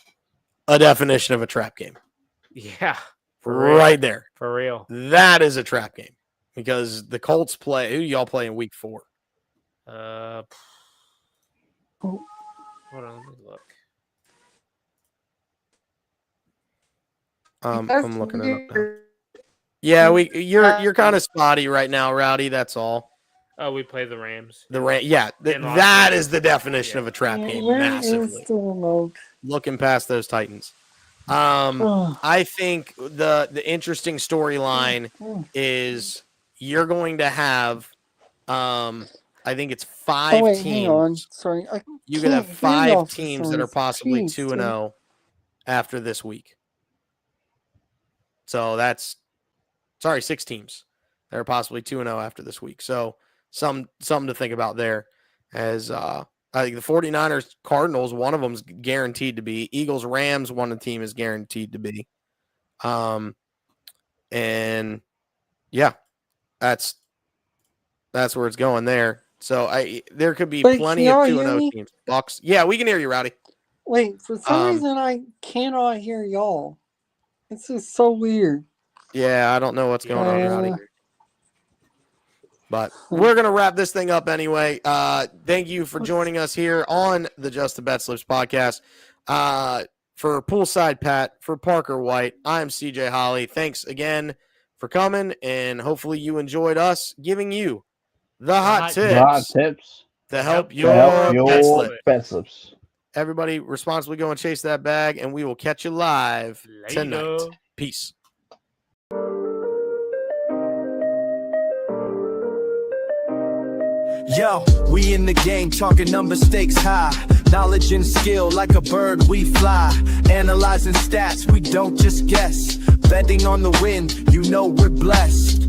a definition of a trap game. Yeah, right there. For real. That is a trap game because the Colts play. Who do y'all play in week 4? Hold on, let me look. I'm looking it up now. Yeah, you're kind of spotty right now, Rowdy. That's all. Oh, we play the Rams. That is the definition of a trap game. Massively. The looking past those Titans. I think the interesting storyline is you're going to have I think it's 5 teams. Hang on. Sorry. You could have 5 teams that are possibly 2-0 after this week. So 6 teams that are possibly 2-0 after this week. So something to think about there. As I think the 49ers, Cardinals, one of them is guaranteed to be. Eagles, Rams, one of the team is guaranteed to be. And yeah, that's where it's going there. So there could be plenty of 2-0 teams. Bucks. Yeah, we can hear you, Rowdy. Wait, for some reason I cannot hear y'all. This is so weird. Yeah, I don't know what's going on, Rowdy. But we're going to wrap this thing up anyway. Thank you for joining us here on the Just the Betslips podcast. For Poolside Pat, for Parker White, I'm CJ Holly. Thanks again for coming, and hopefully you enjoyed us giving you the hot tips to help your Betslips. Everybody responsibly go and chase that bag, and we will catch you live tonight. Peace. Yo, we in the game, talking number stakes high. Knowledge and skill, like a bird we fly. Analyzing stats, we don't just guess. Betting on the win, you know we're blessed.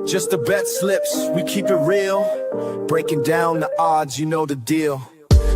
Just the bet slips, we keep it real. Breaking down the odds, you know the deal.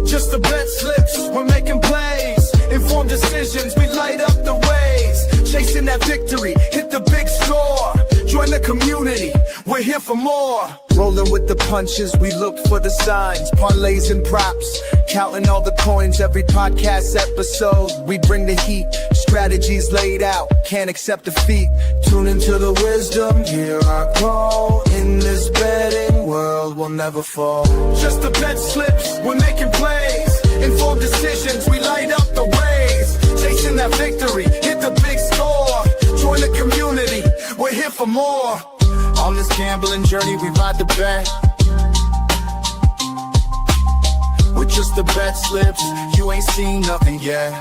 Just the bet slips, we're making plays. Informed decisions, we light up the ways. Chasing that victory, hit the big score. Join the community, we're here for more. Rolling with the punches, we look for the signs. Parlays and props, counting all the coins. Every podcast episode, we bring the heat. Strategies laid out, can't accept defeat. Tune into the wisdom, hear our call. In this betting world, we'll never fall. Just the bet slips, we're making plays. Informed decisions, we light up the ways. Chasing that victory, hit the big score. Join the community, we're here for more. On this gambling journey, we ride the bet. With just the bet slips, you ain't seen nothing yet.